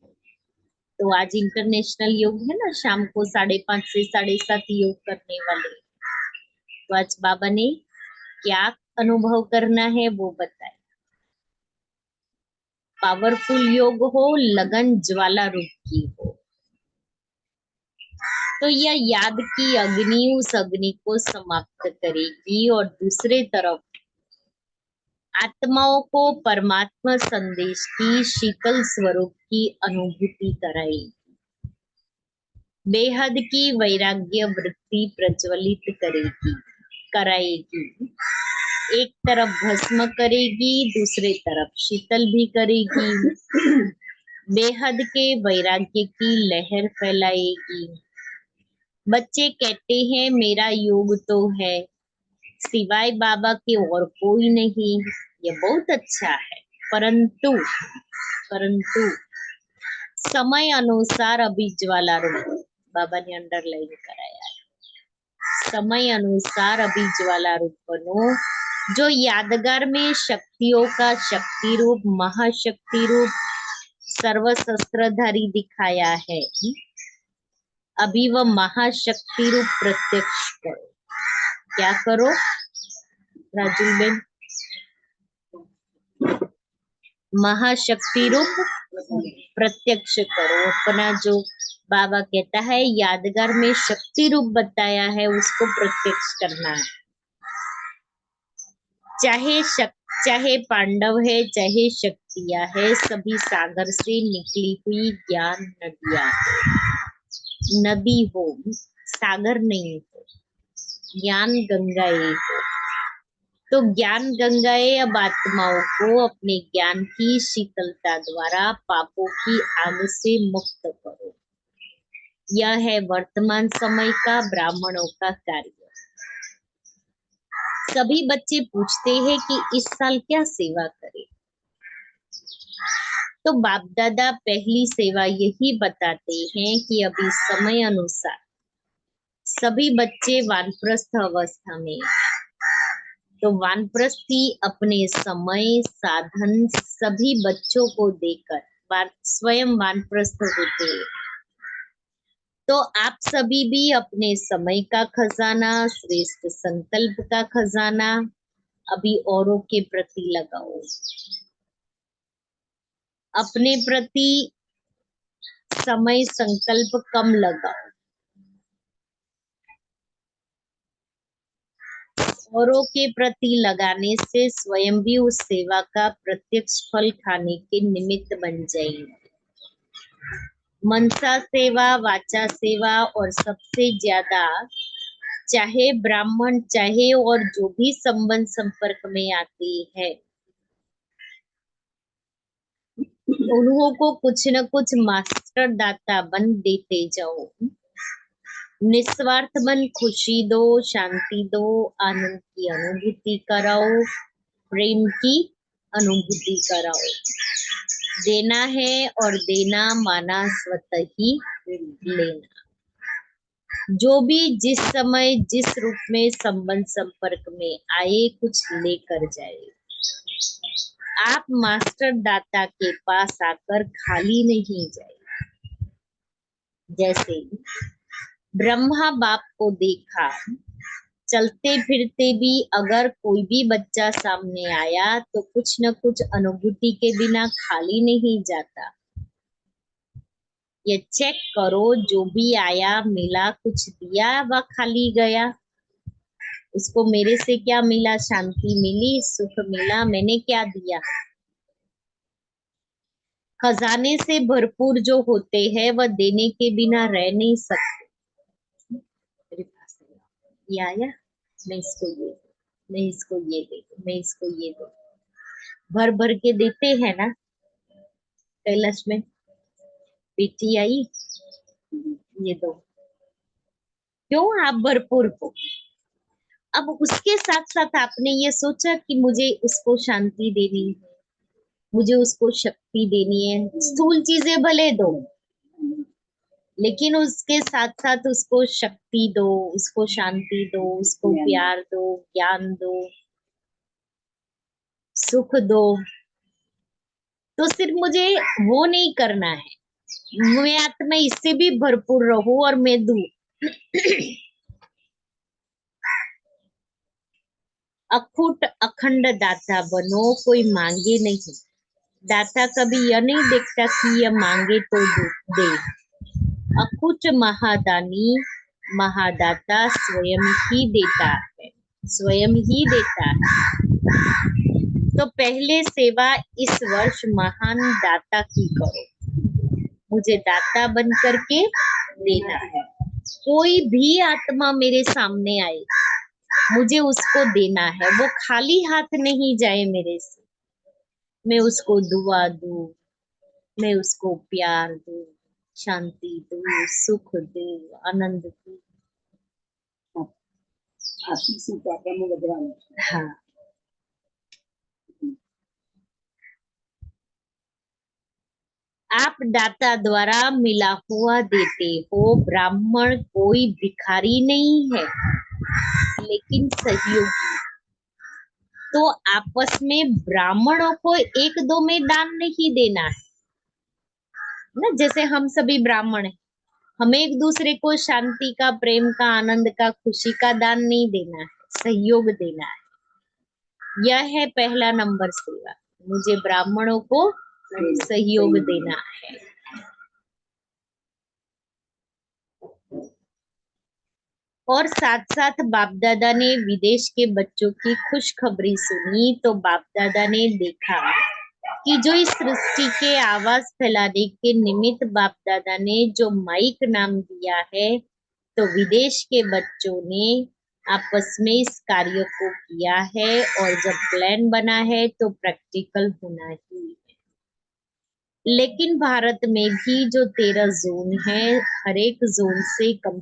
तो आज इंटरनेशनल योग है ना, शाम को 5:30 से 7:30 योग करने वाले। तो आज बाबा ने क्या अनुभव करना है वो बताए। पावरफुल योग हो, लगन ज्वाला रूप की हो, तो यह याद की अग्नि उस अग्नि को समाप्त करेगी और दूसरे तरफ आत्माओं को परमात्मा संदेश की शीतल स्वरूप की अनुभूति कराएगी। बेहद की वैराग्य वृत्ति प्रज्वलित कराएगी। एक तरफ भस्म करेगी, दूसरे तरफ शीतल भी करेगी। बेहद के वैराग्य की लहर फैलाएगी। बच्चे कहते हैं मेरा योग तो है, सिवाय बाबा के और कोई नहीं। ये बहुत अच्छा है, परंतु समय अनुसार अभी ज्वाला रूप, बाबा ने अंडरलाइन कराया है, समय अनुसार अभी ज्वाला रूप बनो। जो यादगार में शक्तियों का शक्ति रूप, महाशक्ति रूप, सर्वशस्त्रधारी दिखाया है, अभी वह महाशक्ति रूप प्रत्यक्ष करो। क्या करो राजुल बेन? महाशक्ति रूप प्रत्यक्ष करो। अपना जो बाबा कहता है यादगार में शक्ति रूप बताया है, उसको प्रत्यक्ष करना है। चाहे पांडव है, चाहे शक्तियां है, सभी सागर से निकली हुई ज्ञान नदियां। नदी हो, सागर नहीं हो, ज्ञान गंगाएं हो। तो ज्ञान गंगाएं अब आत्माओं को अपने ज्ञान की शीतलता द्वारा पापों की आग से मुक्त करो। यह है वर्तमान समय का ब्राह्मणों का कार्य। सभी बच्चे पूछते हैं कि इस साल क्या सेवा करें। तो बाप दादा पहली सेवा यही बताते हैं कि अभी समय अनुसार सभी बच्चे वानप्रस्थ अवस्था में, तो वानप्रस्थी अपने समय साधन सभी बच्चों को देकर स्वयं वानप्रस्थ होते हैं। तो आप सभी भी अपने समय का खजाना, श्रेष्ठ संकल्प का खजाना अभी औरों के प्रति लगाओ। अपने प्रति समय संकल्प कम लगाओ। औरों के प्रति लगाने से स्वयं भी उस सेवा का प्रत्यक्ष फल खाने के निमित्त बन जाएंगे। मनसा सेवा, वाचा सेवा और सबसे ज्यादा चाहे ब्राह्मण चाहे और जो भी संबंध संपर्क में आते हैं, उन्हों को कुछ न कुछ मास्टर दाता बन देते जाओ। निस्वार्थ मन खुशी दो, शांति दो, आनंद की अनुभूति कराओ, प्रेम की अनुभूति कराओ। देना है और देना माना स्वतः ही लेना। जो भी जिस समय जिस रूप में संबंध संपर्क में आए, कुछ लेकर जाए। आप मास्टर दाता के पास आकर खाली नहीं जाए। जैसे ब्रह्मा बाप को देखा, चलते फिरते भी अगर कोई भी बच्चा सामने आया तो कुछ न कुछ अनुभूति के बिना खाली नहीं जाता। ये चेक करो, जो भी आया मिला, कुछ दिया व खाली गया। उसको मेरे से क्या मिला? शांति मिली, सुख मिला, मैंने क्या दिया? खजाने से भरपूर जो होते हैं वह देने के बिना रह नहीं सकते। मेरे पास ये आया, मैं इसको ये दूं, मैं इसको ये दे दूं, मैं इसको ये दूं, भर भर के देते हैं ना। कैलाश में बेटी आई, ये दो, क्यों आप भरपूर हो। अब उसके साथ साथ आपने ये सोचा कि मुझे उसको शांति देनी है, मुझे उसको शक्ति देनी है। स्थूल चीजें भले दो, लेकिन उसके साथ साथ उसको शक्ति दो, उसको शांति दो, उसको प्यार दो, ज्ञान दो, सुख दो। तो सिर्फ मुझे वो नहीं करना है, मैं इससे भी भरपूर रहूं और मैं दूं। अखुट अखंड दाता बनो, कोई मांगे नहीं। दाता कभी यह नहीं देखता कि यह मांगे तो दे। अकुच महादानी महादाता स्वयं ही देता है, स्वयं ही देता है। तो पहले सेवा इस वर्ष महान दाता की करो। मुझे दाता बन करके देना है। कोई भी आत्मा मेरे सामने आए, मुझे उसको देना है। वो खाली हाथ नहीं जाए मेरे से। मैं उसको दुआ दूं, मैं उसको प्यार दूं, शांति दूं, सुख दूं, आनंद दूं। हाँ, आप दाता द्वारा मिला हुआ देते हो। ब्राह्मण कोई भिखारी नहीं है, लेकिन सहयोगी। तो आपस में ब्राह्मणों को एक दो में दान नहीं देना है ना। जैसे हम सभी ब्राह्मण हैं, हमें एक दूसरे को शांति का, प्रेम का, आनंद का, खुशी का दान नहीं देना है, सहयोग देना है। यह है पहला नंबर सेवा। मुझे ब्राह्मणों को सहयोग देना है। और साथ साथ बाप दादा ने विदेश के बच्चों की खुशखबरी सुनी, तो बाप दादा ने देखा कि जो इस सृष्टि के आवाज फैलाने के निमित्त बाप दादा ने जो माइक नाम दिया है, तो विदेश के बच्चों ने आपस में इस कार्य को किया है। और जब प्लान बना है तो प्रैक्टिकल होना ही है। लेकिन भारत में भी जो 13 जोन है, हर एक जोन से कम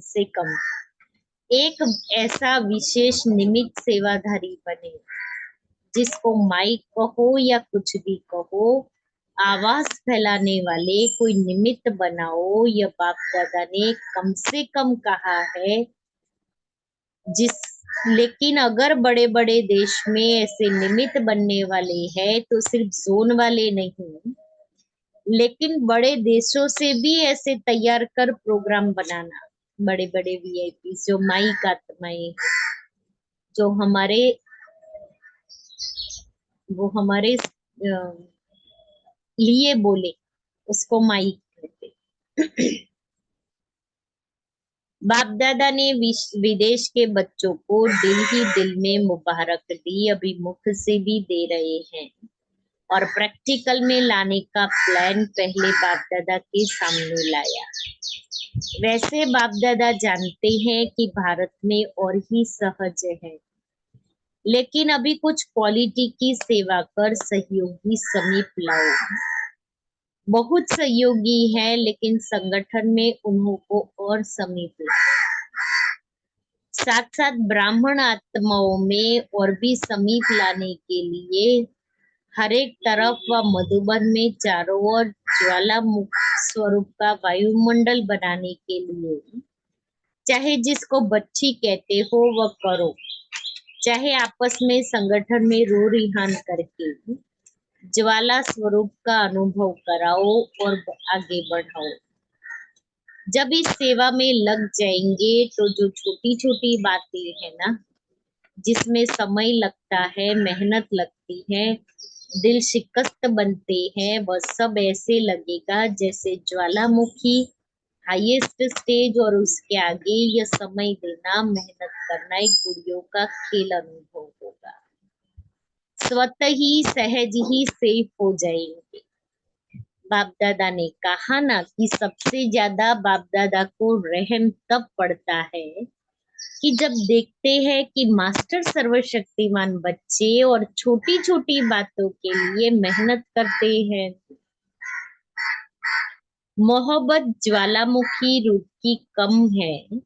एक ऐसा विशेष निमित्त सेवाधारी बने, जिसको माइक कहो या कुछ भी कहो, आवाज फैलाने वाले कोई निमित्त बनाओ। यह बाप दादा ने कम से कम कहा है। जिस लेकिन अगर बड़े बड़े देश में ऐसे निमित्त बनने वाले हैं, तो सिर्फ जोन वाले नहीं, लेकिन बड़े देशों से भी ऐसे तैयार कर प्रोग्राम बनाना। बड़े बड़े वीआईपी जो माइक आत्माएं, जो हमारे लिए बोले, उसको माइक कहते। बाप दादा ने विदेश के बच्चों को दिल ही दिल में मुबारक दी, अभी मुख से भी दे रहे हैं। और प्रैक्टिकल में लाने का प्लान पहले बाप दादा के सामने लाया। वैसे बाप दादा जानते हैं कि भारत में और ही सहज है, लेकिन अभी कुछ पॉलिटी की सेवा कर सहयोगी समीप लाओ। बहुत सहयोगी है, लेकिन संगठन में उन्हों को और समीप लाओ। साथ साथ ब्राह्मण आत्माओं में और भी समीप लाने के लिए हर एक तरफ व मधुबन में चारों ओर ज्वालामुख स्वरूप का वायुमंडल बनाने के लिए, चाहे जिसको बच्ची कहते हो वह करो, चाहे आपस में संगठन में रो रिहान करके ज्वाला स्वरूप का अनुभव कराओ और आगे बढ़ाओ। जब इस सेवा में लग जाएंगे, तो जो छोटी छोटी बातें है ना, जिसमें समय लगता है, मेहनत लगती है, दिल शिकस्त बनते हैं, वह सब ऐसे लगेगा जैसे ज्वालामुखी हाईएस्ट स्टेज, और उसके आगे यह समय देना, मेहनत करना एक गुड़ियों का खेल अनुभव होगा। स्वतः ही सहज ही सेफ हो जाएंगे। बाप दादा ने कहा ना कि सबसे ज्यादा बाप दादा को रहम तब पड़ता है कि जब देखते हैं कि मास्टर सर्वशक्तिमान बच्चे और छोटी छोटी बातों के लिए मेहनत करते हैं। मोहब्बत ज्वालामुखी रूप की कम है,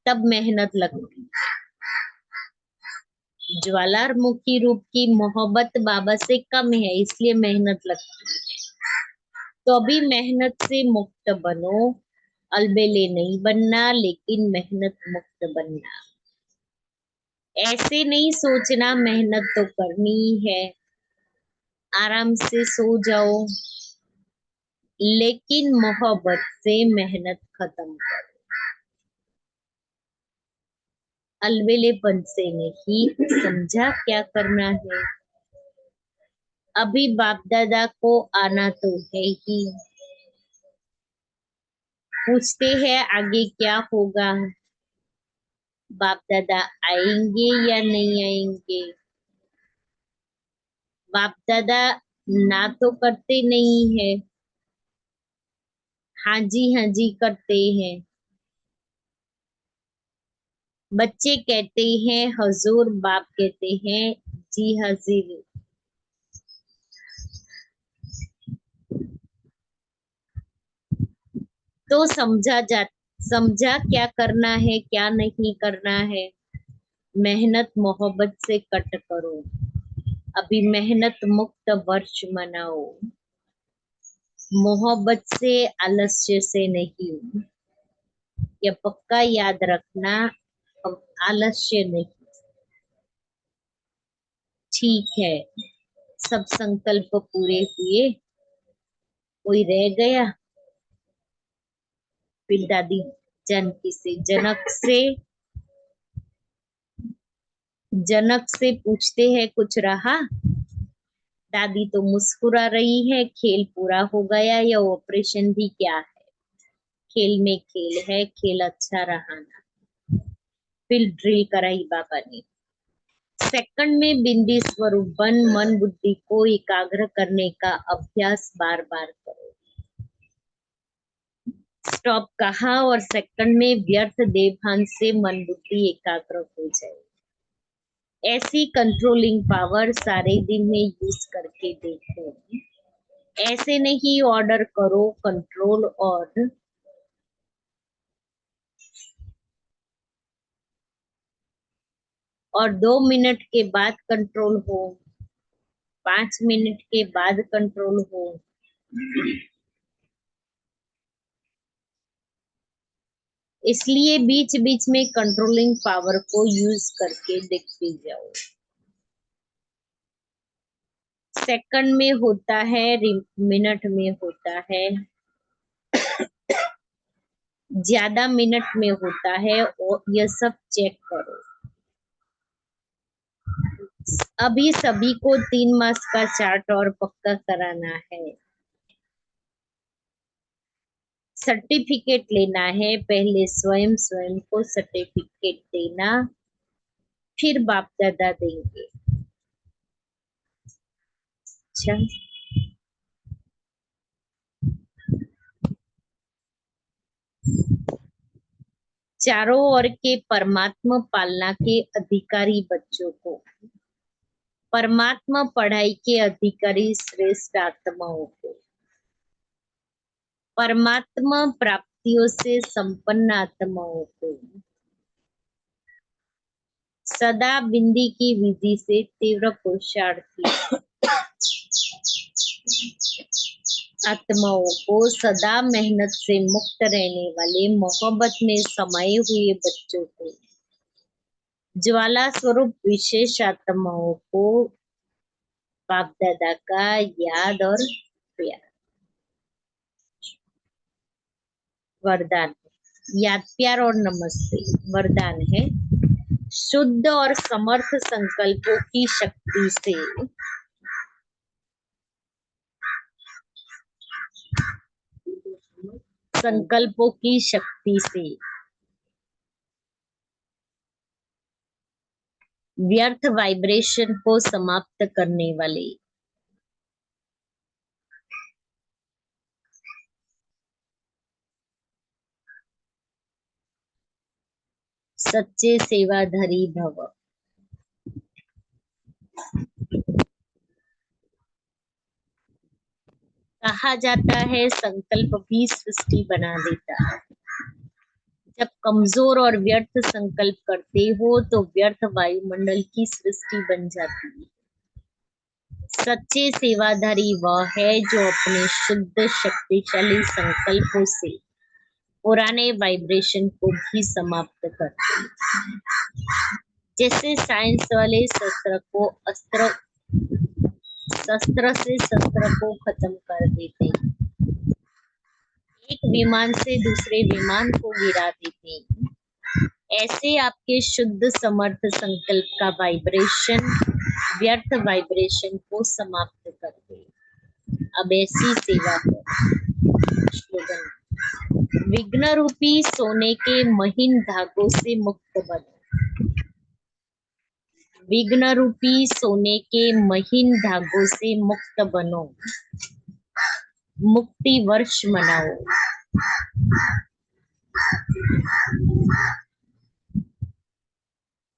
तब मेहनत लगती है। ज्वालामुखी रूप की मोहब्बत बाबा से कम है, इसलिए मेहनत लगती है। तो अभी मेहनत से मुक्त बनो, अलबेले नहीं बनना, लेकिन मेहनत मुक्त बनना। ऐसे नहीं सोचना मेहनत तो करनी है, आराम से सो जाओ, लेकिन मोहब्बत से मेहनत खत्म करो। अलबेलेपन से नहीं, समझा क्या करना है। अभी बाप दादा को आना तो है ही, पूछते हैं आगे क्या होगा, बाप दादा आएंगे या नहीं आएंगे। बाप दादा ना तो करते नहीं है, हाँ जी करते हैं। बच्चे कहते हैं हजूर, बाप कहते हैं जी हाजिर। तो समझा क्या करना है क्या नहीं करना है। मेहनत मोहब्बत से कट करो, अभी मेहनत मुक्त वर्ष मनाओ। मोहब्बत से, आलस्य से नहीं, ये पक्का याद रखना। अब आलस्य नहीं। ठीक है, सब संकल्प पूरे हुए, कोई रह गया। फिर दादी जानकी से जनक से पूछते हैं कुछ रहा। दादी तो मुस्कुरा रही है, खेल पूरा हो गया या ऑपरेशन भी क्या है। खेल में खेल है, खेल अच्छा रहा ना। फिर ड्रिल कराई बाबा ने। सेकंड में बिंदी स्वरूप बन मन बुद्धि को एकाग्र करने का अभ्यास बार बार करो। स्टॉप कहा और सेकंड में व्यर्थ देवभान से मन बुद्धि एकाग्र हो जाए। ऐसी कंट्रोलिंग पावर सारे दिन में यूज करके देखो। ऐसे नहीं ऑर्डर करो, कंट्रोल और 2 मिनट के बाद कंट्रोल हो, 5 मिनट के बाद कंट्रोल हो। इसलिए बीच बीच में कंट्रोलिंग पावर को यूज करके देखते जाओ। सेकंड में होता है, मिनट में होता है, ज्यादा मिनट में होता है, और यह सब चेक करो। अभी सभी को 3 मास का चार्ट और पक्का कराना है। सर्टिफिकेट लेना है, पहले स्वयं स्वयं को सर्टिफिकेट देना, फिर बाप दादा देंगे। अच्छा, चारों ओर के परमात्मा पालना के अधिकारी बच्चों को, परमात्मा पढ़ाई के अधिकारी श्रेष्ठ आत्माओं को, परमात्मा प्राप्तियों से संपन्न आत्माओं को, सदा बिंदी की विधि से तीव्र पुरुषार्थी आत्माओं को, सदा मेहनत से मुक्त रहने वाले मोहब्बत में समाये हुए बच्चों को, ज्वाला स्वरूप विशेष आत्माओं को बाप दादा का याद और प्यार। वरदान, याद प्यार और नमस्ते। वरदान है, शुद्ध और समर्थ संकल्पों की शक्ति से व्यर्थ वाइब्रेशन को समाप्त करने वाले सच्चे सेवाधारी भव। कहा जाता है संकल्प भी सृष्टि बना देता है। जब कमजोर और व्यर्थ संकल्प करते हो तो व्यर्थ वायुमंडल की सृष्टि बन जाती है। सच्चे सेवाधारी वह है जो अपने शुद्ध शक्तिशाली संकल्पों से पुराने वाइब्रेशन को भी समाप्त करते हैं। जैसे साइंस वाले शस्त्र से शस्त्र को खत्म कर देते हैं, एक विमान से दूसरे विमान को गिरा देते हैं, ऐसे आपके शुद्ध समर्थ संकल्प का वाइब्रेशन व्यर्थ वाइब्रेशन को समाप्त करते हैं। अब ऐसी सेवा करो। स्लोगन: विघ्न रूपी सोने के महीन धागों से मुक्त बनो। विघ्न रूपी सोने के महीन धागों से मुक्त बनो, मुक्ति वर्ष मनाओ।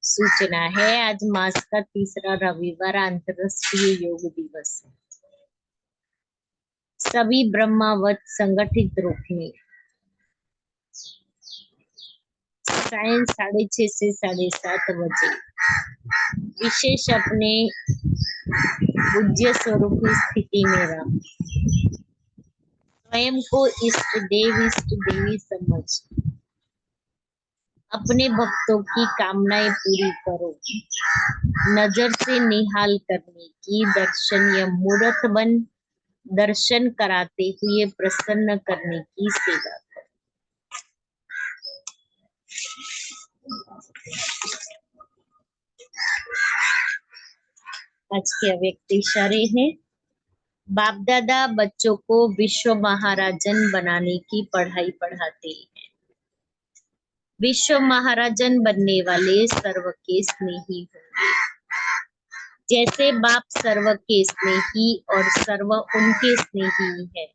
सूचना है, आज मास का तीसरा रविवार अंतर्राष्ट्रीय योग दिवस है। सभी ब्रह्मावत संगठित रूप में सायं 6:30 से 7:30 बजे विशेष अपने पूज्य स्वरूप की स्थिति में रहो। स्वयं को इष्ट देवी समझ अपने भक्तों की कामनाएं पूरी करो। नजर से निहाल करने की दर्शन या मूर्त बन दर्शन कराते हुए प्रसन्न करने की सेवा करो। आज के अव्यक्त इशारे हैं। बाप दादा बच्चों को विश्व महाराजन बनाने की पढ़ाई पढ़ाते हैं। विश्व महाराजन बनने वाले सर्व के स्नेही होंगे। जैसे बाप सर्व के स्नेही और सर्व उनके स्नेही है,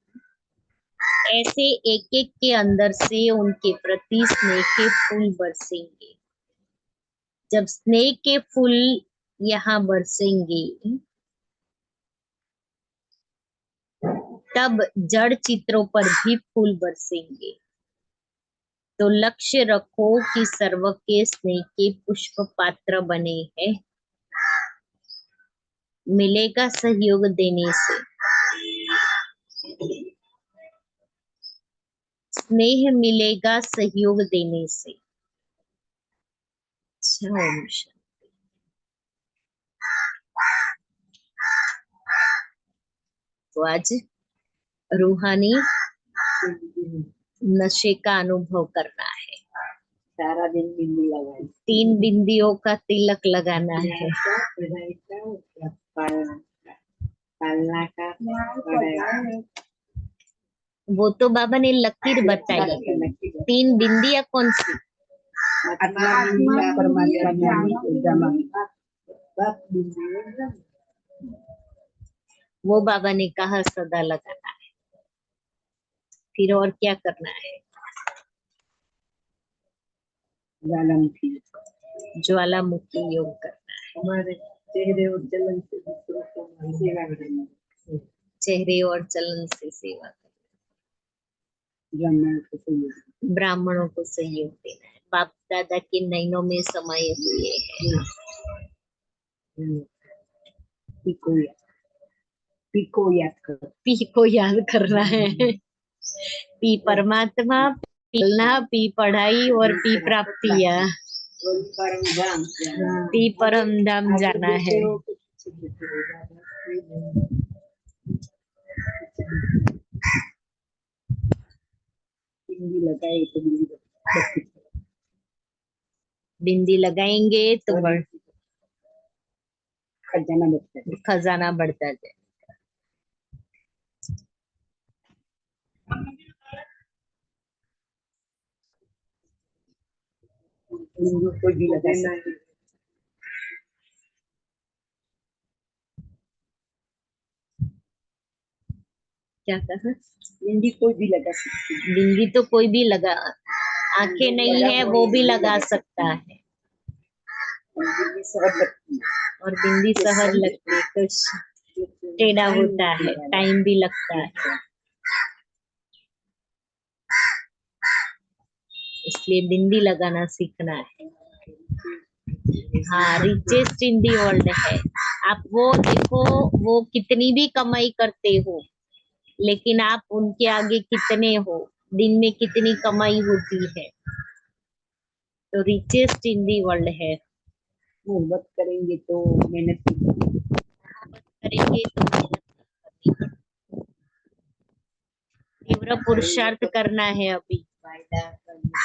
ऐसे एक एक के अंदर से उनके प्रति स्नेह के फूल बरसेंगे। जब स्नेह के फूल यहाँ बरसेंगे तब जड़ चित्रों पर भी फूल बरसेंगे। तो लक्ष्य रखो कि सर्व के स्नेह के पुष्प पात्र बने हैं। मिलेगा सहयोग देने से, स्नेह मिलेगा सहयोग देने से। ओम शांति। तो आज रूहानी नशे का अनुभव करना है।
सारा दिन बिंदी लगाए,
3 बिंदियों का तिलक लगाना है।
पालना का
वो तो बाबा ने लकीर बताई। 3 बिंदियां कौन सी? वो बाबा ने कहा सदा लगाना है। फिर और क्या करना है? ज्वालामुखी योग करना है।
हमारे चेहरे और चलन से दूसरों को सेवा करना,
चेहरे और चलन से सेवा करना, ब्राह्मणों को सहयोग देना है। बाप दादा के नैनों में समाये हुए हैं। पी को याद करना है। पी परमात्मा, पीना, पी पढ़ाई और पी प्राप्तियां, पी परम धाम जाना है। बिंदी लगाएंगे तो खजाना बढ़ता जाए।
कोई भी लगाना है।
क्या कहा?
बिंदी कोई भी लगा सकती है।
बिंदी तो कोई भी लगा, आंखें नहीं है वो भी लगा सकता है। और बिंदी सहज लगती है, कुछ टेढ़ा होता है, टाइम भी लगता है। इसलिए बिंदी लगाना सीखना है। हाँ, रिचेस्ट इन दी वर्ल्ड है। आप वो देखो, वो कितनी भी कमाई करते हो, लेकिन आप उनके आगे कितने हो, दिन में कितनी कमाई होती है। तो रिचेस्ट इन दी वर्ल्ड है।
मोहब्बत करेंगे तो मेहनत
करेंगे तो करनी पड़ेगी। तीव्र पुरुषार्थ करना है अभी।
फायदा करना।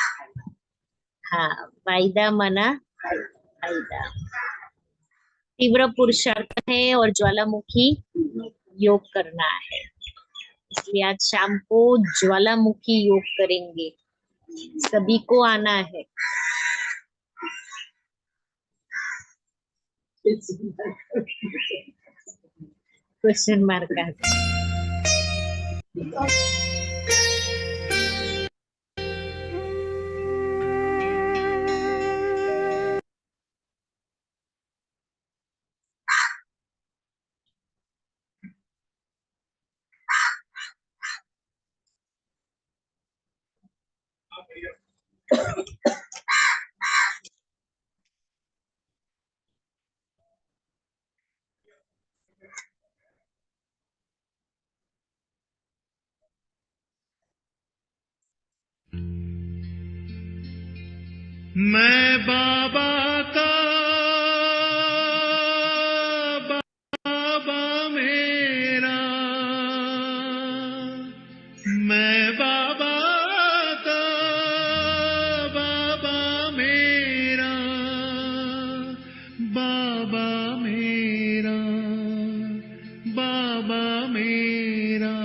हाँ, वायदा मना फायदा। तीव्र पुरुषार्थ है और ज्वालामुखी योग करना है। इसलिए आज शाम को ज्वालामुखी योग करेंगे, सभी को आना है। क्वेश्चन मार्क आ
मैं बाबा का बाबा मेरा, मैं बाबा का बाबा मेरा, बाबा मेरा, बाबा मेरा,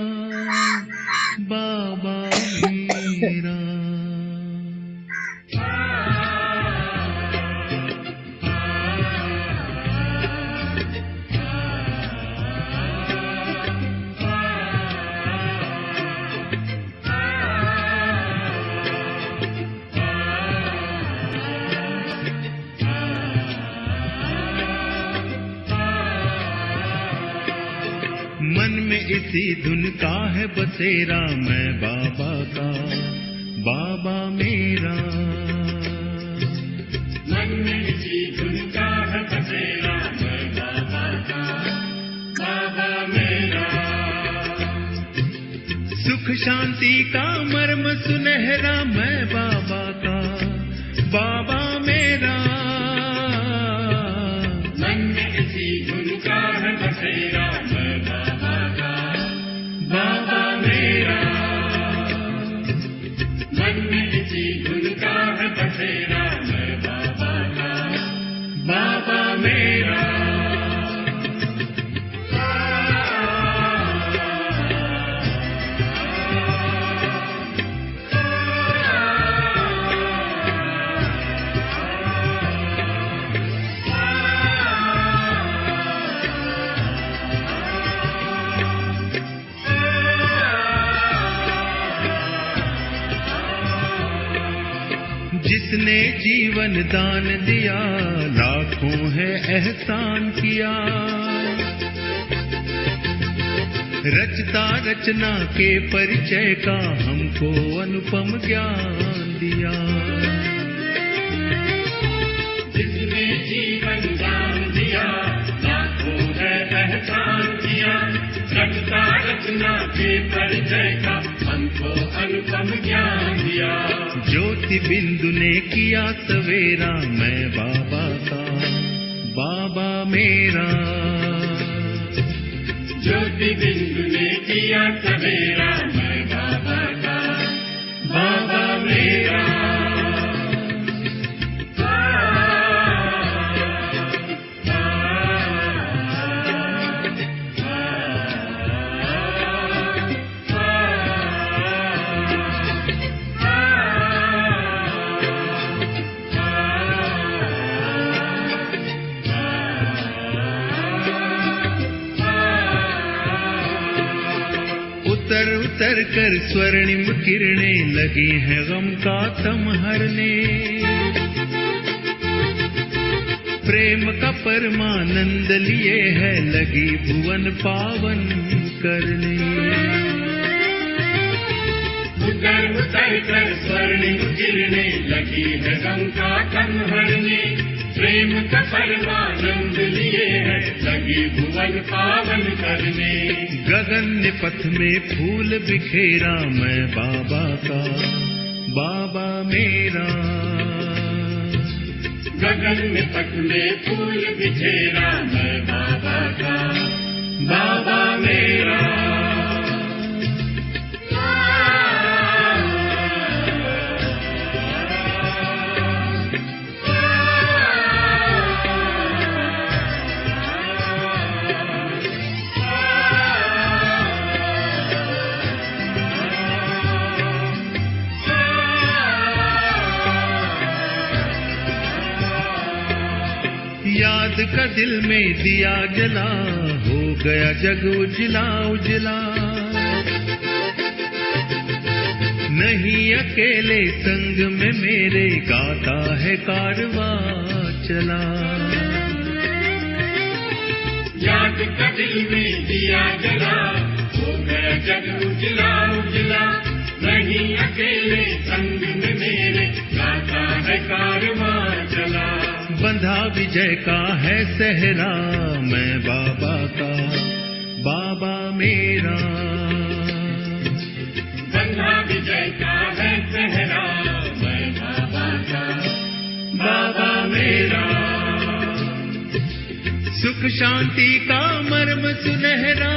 बाबा मेरा। मन में इसी धुन का है बसेरा, मैं बाबा का बाबा मेरा। मन में इसी धुन का है बसेरा, मैं बाबा का बाबा मेरा। सुख शांति का मर्म सुनहरा, मैं बाबा का बाबा मेरा। मन में इसी धुन का है बसेरा, बाबा मेरा। मन में इसी धुन का है बसेरा, मैं बाबा का बाबा मेरा। जिसने जीवन दान दिया, लाखों है एहसान किया। रचता रचना के परिचय का हमको अनुपम ज्ञान दिया। जिसने जीवन दान दिया, लाखों है एहसान किया। रचता रचना के परिचय का हमको अनुपम ज्ञान दिया। ज्योति बिंदु ने किया सवेरा, मैं बाबा का बाबा मेरा। ज्योति बिंदु ने किया सवेरा, मैं बाबा का बाबा मेरा। उतर उतर कर स्वर्णिम किरणें लगी हैं गम का तम हरने। प्रेम का परमानंद लिए है लगी भुवन पावन करने। उतर उतर कर स्वर्णिम उजड़ने लगी है गम का तन भरने, प्रेम का परमानंद लिए है लगी भुवन पावन करने। गगन ने पथ में फूल बिखेरा मैं बाबा का, बाबा मेरा। गगन में पथ में फूल बिखेरा मैं बाबा का, बाबा मेरा। याद का दिल में दिया जला, हो गया जग उजला उजला। नहीं अकेले संग में मेरे गाता है कारवां चला। याद का दिल में दिया जला, हो गया जग उजला उजला। नहीं अकेले संग में मेरे गाता है कारवां चला। बंधा विजय का है सहरा मैं बाबा का, बाबा मेरा। बंधा विजय का है सहरा मैं बाबा का, बाबा मेरा। सुख शांति का मर्म सुनहरा